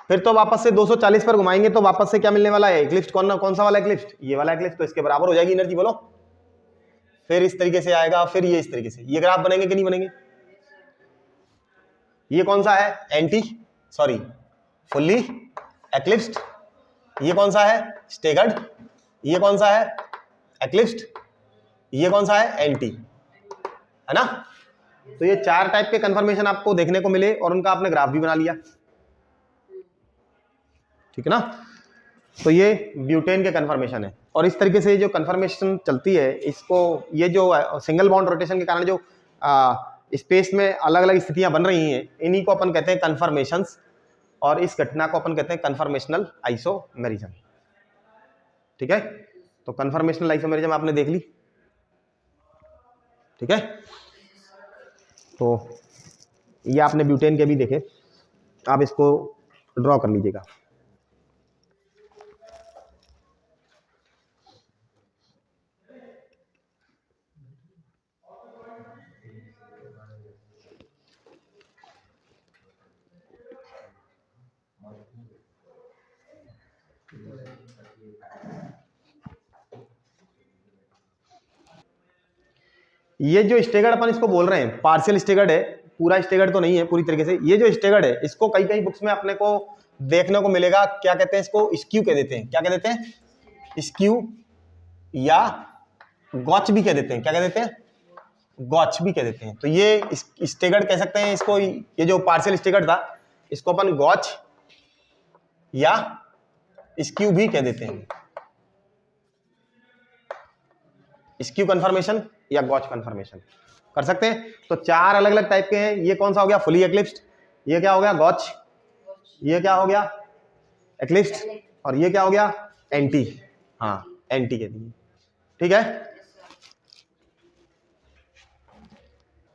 फिर तो वापस से 240 पर घुमाएंगे तो वापस से क्या मिलने वाला है, एक्लिप्स। कौन सा वाला एक्लिप्स, ये वाला एक्लिप्स। तो इसके बराबर हो जाएगी एनर्जी, बोलो। फिर इस तरीके से आएगा, फिर ये इस तरीके से। ये ग्राफ बनेंगे कि नहीं बनेंगे। ये कौन सा है, एंटी, सॉरी फुल्ली एक्लिप्स्ड। ये कौन सा है, स्टेगर्ड। ये कौन सा है, एक्लिप्स्ड। ये कौन सा है, एंटी, है ना। तो ये 4 टाइप के कंफर्मेशन आपको देखने को मिले और उनका आपने ग्राफ भी बना लिया, ठीक है ना। तो ये ब्यूटेन के कंफर्मेशन है। और इस तरीके से जो कंफर्मेशन चलती है, इसको ये जो सिंगल बॉन्ड रोटेशन के कारण जो स्पेस में अलग अलग स्थितियां बन रही हैं, इन्हीं को अपन कहते हैं कंफर्मेशंस। और इस घटना को अपन कहते हैं कंफर्मेशनल आइसोमेरिज्म, ठीक है। तो कंफर्मेशनल आइसोमेरिज्म आपने देख ली, ठीक है। तो ये आपने ब्यूटेन के भी देखे, आप इसको ड्रॉ कर लीजिएगा। ये जो स्टेगर्ड अपन इसको बोल रहे हैं, पार्शियल स्टेगर्ड है, पूरा स्टेगर्ड तो नहीं है पूरी तरीके से, ये जो स्टेगर्ड है इसको कई कई बुक्स में अपने को देखने को मिलेगा, क्या कहते हैं इसको, स्क्यू कह देते हैं। क्या कह देते हैं? स्क्यू, या गॉच भी कह देते हैं। क्या कह देते हैं? गॉच भी कह देते हैं। तो ये स्टेगर्ड कह सकते हैं इसको, ये जो पार्शियल स्टेगर्ड था इसको अपन गॉच या स्क्यू भी कह देते हैं। स्क्यू कन्फर्मेशन या गॉच कन्फर्मेशन कर सकते हैं। तो चार अलग अलग टाइप के हैं। ये कौन सा हो गया? फुली एक्लिप्स्ड। ये क्या हो गया? गॉच। ये क्या हो गया? एक्लिप्स्ड। और ये क्या हो गया? एंटी। हाँ, एंटी कह दिए। ठीक है,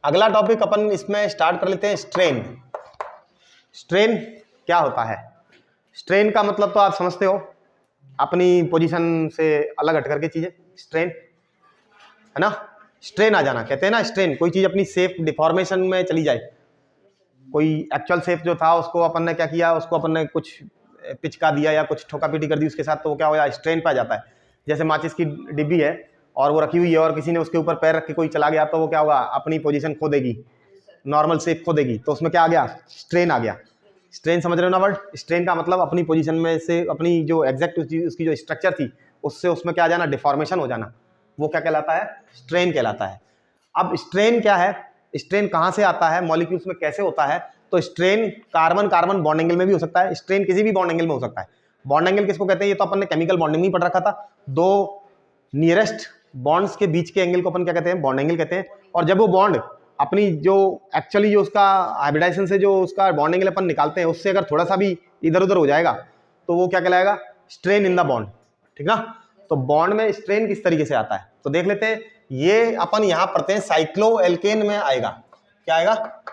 अगला टॉपिक अपन इसमें स्टार्ट कर लेते हैं, स्ट्रेन। स्ट्रेन क्या होता है? स्ट्रेन का मतलब तो आप समझते हो, अपनी पोजीशन से अलग हट करके चीजें, स्ट्रेन है ना। स्ट्रेन आ जाना कहते हैं ना, स्ट्रेन कोई चीज अपनी शेप डिफॉर्मेशन में चली जाए। कोई एक्चुअल शेप जो था उसको अपन ने क्या किया, उसको अपन ने कुछ पिचका दिया या कुछ ठोका पीटी कर दी उसके साथ, तो वो क्या हो गया? स्ट्रेन पे आ जाता है। जैसे माचिस की डिब्बी है और वो रखी हुई है और किसी ने उसके ऊपर पैर रख के कोई चला गया, तो वो क्या होगा? अपनी पोजीशन खो देगी, नॉर्मल शेप खो देगी। तो उसमें क्या आ गया? स्ट्रेन आ गया। स्ट्रेन समझ रहे हो ना वर्ड? स्ट्रेन का मतलब अपनी पोजीशन में से, अपनी जो एग्जैक्ट उसकी जो स्ट्रक्चर थी उससे उसमें क्या आ जाना? डिफॉर्मेशन हो जाना। वो क्या कहलाता है? स्ट्रेन कहलाता है। अब स्ट्रेन क्या है? स्ट्रेन कहाँ से आता है? मॉलिक्यूल्स में कैसे होता है? तो strain carbon carbon bond angle में भी हो सकता है। स्ट्रेन किसी भी बॉन्ड एंगल में हो सकता है। बॉन्ड एंगल किसको कहते हैं? ये तो अपन ने केमिकल बॉन्डिंग में पढ़ रखा था। दो नियरेस्ट बॉन्ड्स के बीच के एंगल को अपन क्या कहते हैं? बॉन्ड एंगल कहते हैं। और जब वो बॉन्ड अपनी जो एक्चुअली जो उसका हाइब्रिडाइजेशन से जो उसका बॉन्ड एंगल अपन निकालते हैं उससे अगर थोड़ा सा भी इधर उधर हो जाएगा तो वो क्या कहलाएगा? Strain in the bond. ठीक ना। तो बॉन्ड में स्ट्रेन किस तरीके से आता है तो देख लेते हैं। ये अपन यहां पढ़ते हैं, साइक्लोएल्केन में आएगा। क्या आएगा?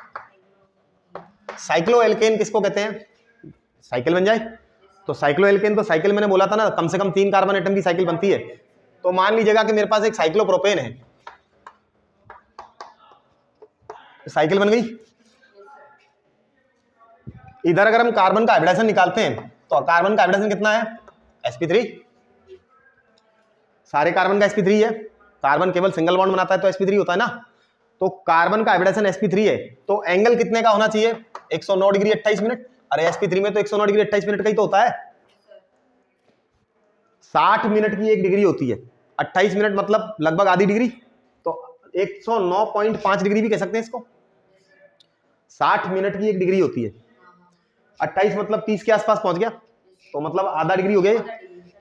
साइक्लोएल्केन किसको कहते हैं? साइकिल बन जाए तो साइक्लोएल्केन, तो साइकिल मैंने बोला था ना, कम से कम 3 कार्बन एटम की साइकिल बनती है। तो मान लीजिएगा कि मेरे पास एक साइक्लोप्रोपेन है, साइकिल बन गई। इधर अगर हम कार्बन का हाइब्रिडाइजेशन निकालते हैं तो कार्बन का हाइब्रिडाइजेशन कितना है? sp3। सारे कार्बन का sp3 है। कार्बन केवल सिंगल बॉन्ड बनाता है तो sp3 होता है ना। तो कार्बन का हाइब्रिडाइजेशन sp3 है, तो एंगल कितने का होना चाहिए? 109 डिग्री 28 मिनट। अरे sp3 में तो 109 डिग्री 28 मिनट का ही तो होता है। 60 मिनट की एक डिग्री होती है, 28 मिनट मतलब लगभग आधी डिग्री, तो 109.5 डिग्री भी कह सकते हैं इसको। 60 मिनट की एक डिग्री होती है, 28 मतलब 30 के आसपास पहुंच गया, तो मतलब आधा डिग्री हो गया।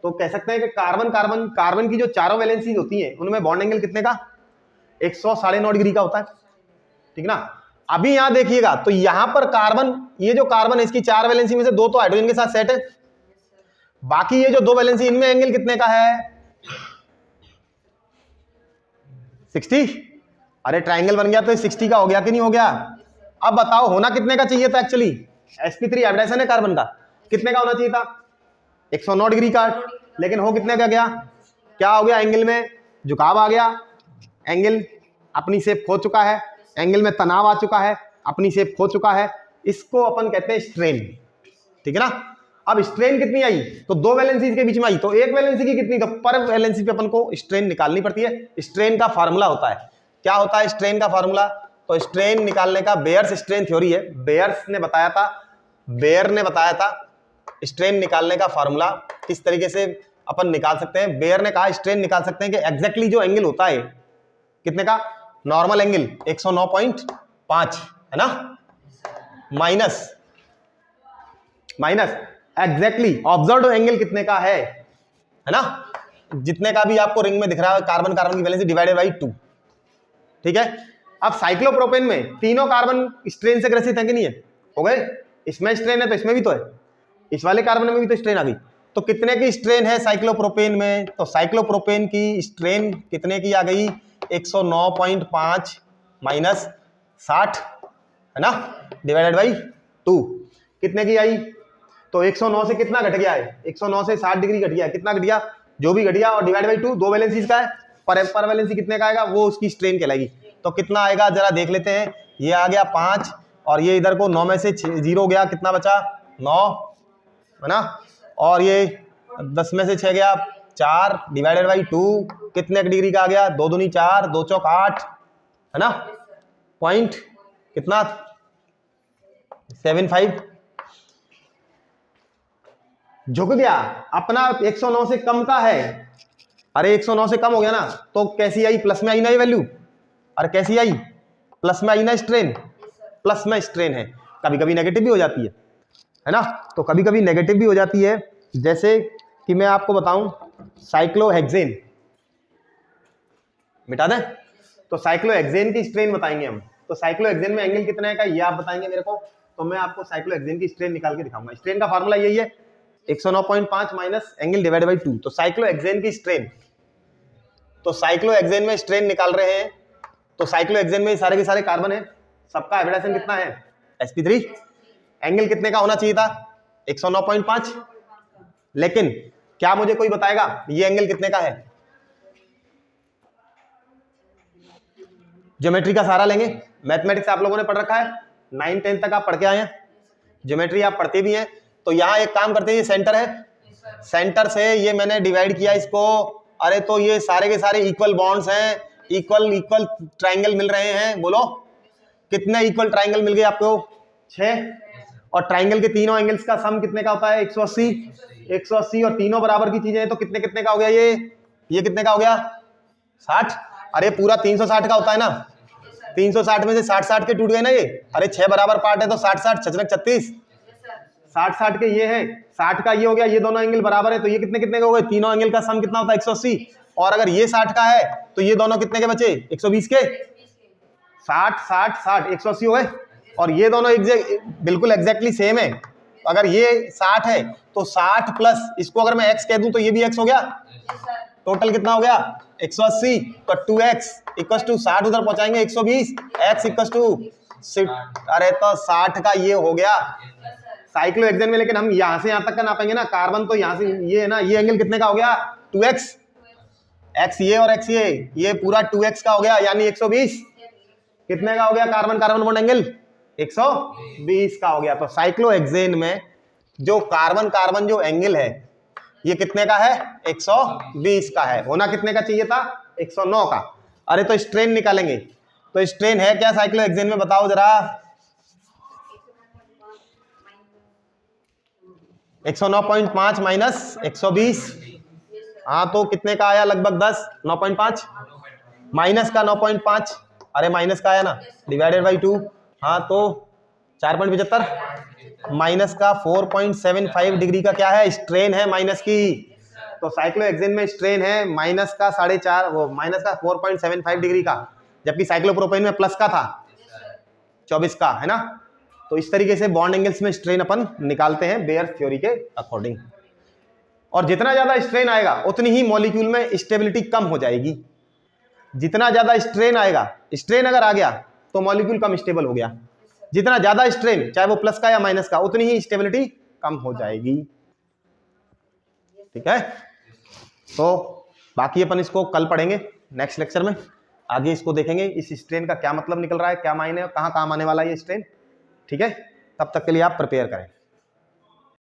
तो कह सकते हैं कि कार्बन की जो चारों वैलेंसीज होती हैं उनमें बॉन्ड एंगल कितने का? 109.5 डिग्री का होता है। ठीक ना। अभी यहां देखिएगा तो यहां पर कार्बन, ये जो कार्बन है इसकी 4 वैलेंसी में से 2 तो हाइड्रोजन के साथ सेट है, बाकी ये जो 2 वैलेंसी इनमें एंगल कितने का है? 60। अरे ट्राइंगल बन गया तो 60 का हो गया कि नहीं हो गया? अब बताओ होना कितने का चाहिए था? एक्चुअली sp3 हाइब्रिडाइजेशन है कार्बन का, कितने का होना चाहिए था? 109 डिग्री का, लेकिन हो कितने का गया? क्या हो गया? एंगल में झुकाव आ गया, एंगल अपनी शेप खो चुका है, एंगल में तनाव आ चुका है, अपनी शेप खो चुका है। इसको अपन कहते हैं स्ट्रेन। ठीक है ना। अब स्ट्रेन कितनी आई? तो 2 वैलेंसी के बीच में आई, तो एक वैलेंसी की कितनी? तो पर वैलेंसी पे अपन को स्ट्रेन निकालनी पड़ती है। स्ट्रेन का फार्मूला होता है, क्या होता है स्ट्रेन का फार्मूला? तो स्ट्रेन निकालने का बेयर्स स्ट्रेन थ्योरी है, बेयर ने बताया था स्ट्रेन निकालने का फार्मूला किस तरीके से अपन निकाल सकते हैं। बेयर ने कहा स्ट्रेन निकाल सकते हैं कि एग्जैक्टली जो एंगल होता है कितने का? नॉर्मल एंगल 109.5 है ना, माइनस एग्जैक्टली ऑब्जर्व्ड एंगल कितने का है ना, जितने का भी आपको रिंग में दिख रहा है कार्बन की वैलेंसी डिवाइडेड बाई 2। ठीक है। अब साइक्लोप्रोपेन में तीनों कार्बन स्ट्रेन से ग्रसित है कि नहीं है? हो गए। इसमें स्ट्रेन है तो इसमें भी तो है, इस वाले कार्बन में भी तो स्ट्रेन आ गई। तो कितने की स्ट्रेन है साइक्लोप्रोपेन में? तो साइक्लोप्रोपेन की स्ट्रेन कितने की आ गई? 109.5 माइनस 60 है ना, डिवाइडेड बाई 2 कितने की आई? तो 109 से कितना घट गया है? 109 से 60 डिग्री घट गया है। कितना घट गया? जो भी घट गया, और डिवाइड बाई 2, 2 वैलेंसीज का है, पर वैलेंसी कितने का आएगा? वो उसकी स्ट्रेन कहलाएगी। तो कितना आएगा जरा देख लेते हैं। ये आ गया 5 और ये इधर को 9 में से 0 गया, कितना बचा? 9 है ना, और ये 10 में से 6 गया 4 डिवाइडेड बाई 2 कितने डिग्री का आ गया? 2 दूनी 4 2 चौक 8 है ना, पॉइंट कितना 75 झुक गया अपना 109 से कम का है। अरे 109 से कम हो गया ना, तो कैसी आई, प्लस में आई ना ये वैल्यू। अरे कैसी आई, प्लस में आई ना स्ट्रेन, प्लस में स्ट्रेन है। कभी कभी नेगेटिव भी हो जाती है ना, तो कभी कभी नेगेटिव भी हो जाती है। जैसे कि मैं आपको बताऊं साइक्लोहेक्सेन, मिटा दें, तो साइक्लोहेक्सेन की स्ट्रेन बताएंगे हम। तो साइक्लोहेक्सेन में एंगल कितना है का ये आप बताएंगे मेरे को, तो मैं आपको साइक्लोहेक्सेन की स्ट्रेन निकाल के दिखाऊंगा। स्ट्रेन का फार्मूला यही है 109.5 माइनस एंगल डिवाइड बाई 2। तो साइक्लोहेक्सेन की स्ट्रेन, तो साइक्लोहेक्सेन में स्ट्रेन निकाल रहे हैं, तो साइक्लोहेक्सेन में सारे के सारे कार्बन है, सबका हाइब्रिडाइजेशन कितना है sp3। एंगल कितने का होना चाहिए था 109.5, लेकिन क्या मुझे कोई बताएगा ये एंगल कितने का है। ज्योमेट्री का सहारा लेंगे, मैथमेटिक्स आप लोगों ने पढ़ रखा है, 9-10 तक आप पढ़ के आए हैं, ज्योमेट्री आप पढ़ते भी हैं। तो यहाँ एक काम करते हैं, ये सेंटर है, सेंटर से ये मैंने डिवाइड किया इसको। अरे तो ये सारे के सारे इक्वल बॉन्ड्स हैं, इक्वल इक्वल ट्राइंगल मिल रहे हैं। बोलो कितने इक्वल ट्राइंगल मिल गए आपको, 6। और ट्राइंगल के तीनों एंगल्स का सम कितने का होता है 180। 180 और तीनों बराबर की चीजें हैं, तो कितने कितने का हो गया ये कितने का हो गया 60। अरे पूरा 360 का होता है ना, 360 में से 60-60 के टूट गए ना ये। अरे 6 बराबर पार्ट है तो 60-60 छचनक 36, 60-60 के ये है, 60 का ये हो गया, ये दोनों एंगल बराबर है, तो ये कितने कितने के हो गए, तीनों एंगल का सम कितना होता है 180। और अगर ये 60 का है तो ये दोनों कितने के बचे 120 के, 60-60-60 180 हो गए। और ये दोनों बिल्कुल एग्जैक्टली सेम है। अगर ये 60 है तो 60 प्लस इसको अगर मैं x कह दूं तो ये भी x हो गया, टोटल कितना हो गया 180। तो 2x इक्वल टू 60 उधर पहुंचाएंगे 120, x इक्वल टू, अरे तो 60 का ये हो गया साइक्लोहेक्सेन में। लेकिन हम यहां से यहां तक का नापेंगे ना, कार्बन तो यहां से ये है ना, ये एंगल कितने का हो गया 2x, x ये और x ये पूरा 2x का हो गया, यानी 120 कितने का हो गया, कार्बन कार्बन बॉन्ड एंगल 120 का हो गया। तो साइक्लोहेक्सेन में जो कार्बन कार्बन जो एंगल है ये कितने का है 120 का है, होना कितने का चाहिए था 109 का। अरे तो स्ट्रेन निकालेंगे, तो स्ट्रेन है क्या साइक्लोहेक्सेन में बताओ जरा, 109.5 माइनस 120, हाँ तो कितने का आया लगभग 10, 9.5 माइनस का 9.5, अरे माइनस का आया ना, डिवाइडेड बाई 2, हाँ तो 4.75 माइनस का 4.75 डिग्री का क्या है स्ट्रेन है माइनस की। तो साइक्लोहेक्सेन में स्ट्रेन है माइनस का 4.5, वो माइनस का 4.75 डिग्री का, जबकि साइक्लोप्रोपेन में प्लस का था 24 का, है ना। तो इस तरीके से बॉन्ड एंगल्स में स्ट्रेन अपन निकालते हैं बेयर थ्योरी के अकॉर्डिंग। और जितना ज्यादा स्ट्रेन आएगा उतनी ही मॉलिक्यूल में स्टेबिलिटी कम हो जाएगी। जितना ज्यादा स्ट्रेन आएगा, स्ट्रेन अगर आ गया तो मॉलिक्यूल कम स्टेबल हो गया, जितना ज्यादा स्ट्रेन चाहे वो प्लस का या माइनस का, उतनी ही स्टेबिलिटी कम हो जाएगी। ठीक है, तो बाकी अपन इसको कल पढ़ेंगे नेक्स्ट लेक्चर में, आगे इसको देखेंगे इस स्ट्रेन का क्या मतलब निकल रहा है, क्या मायने, कहाँ काम आने वाला है ये स्ट्रेन। ठीक है, तब तक के लिए आप प्रिपेयर करें।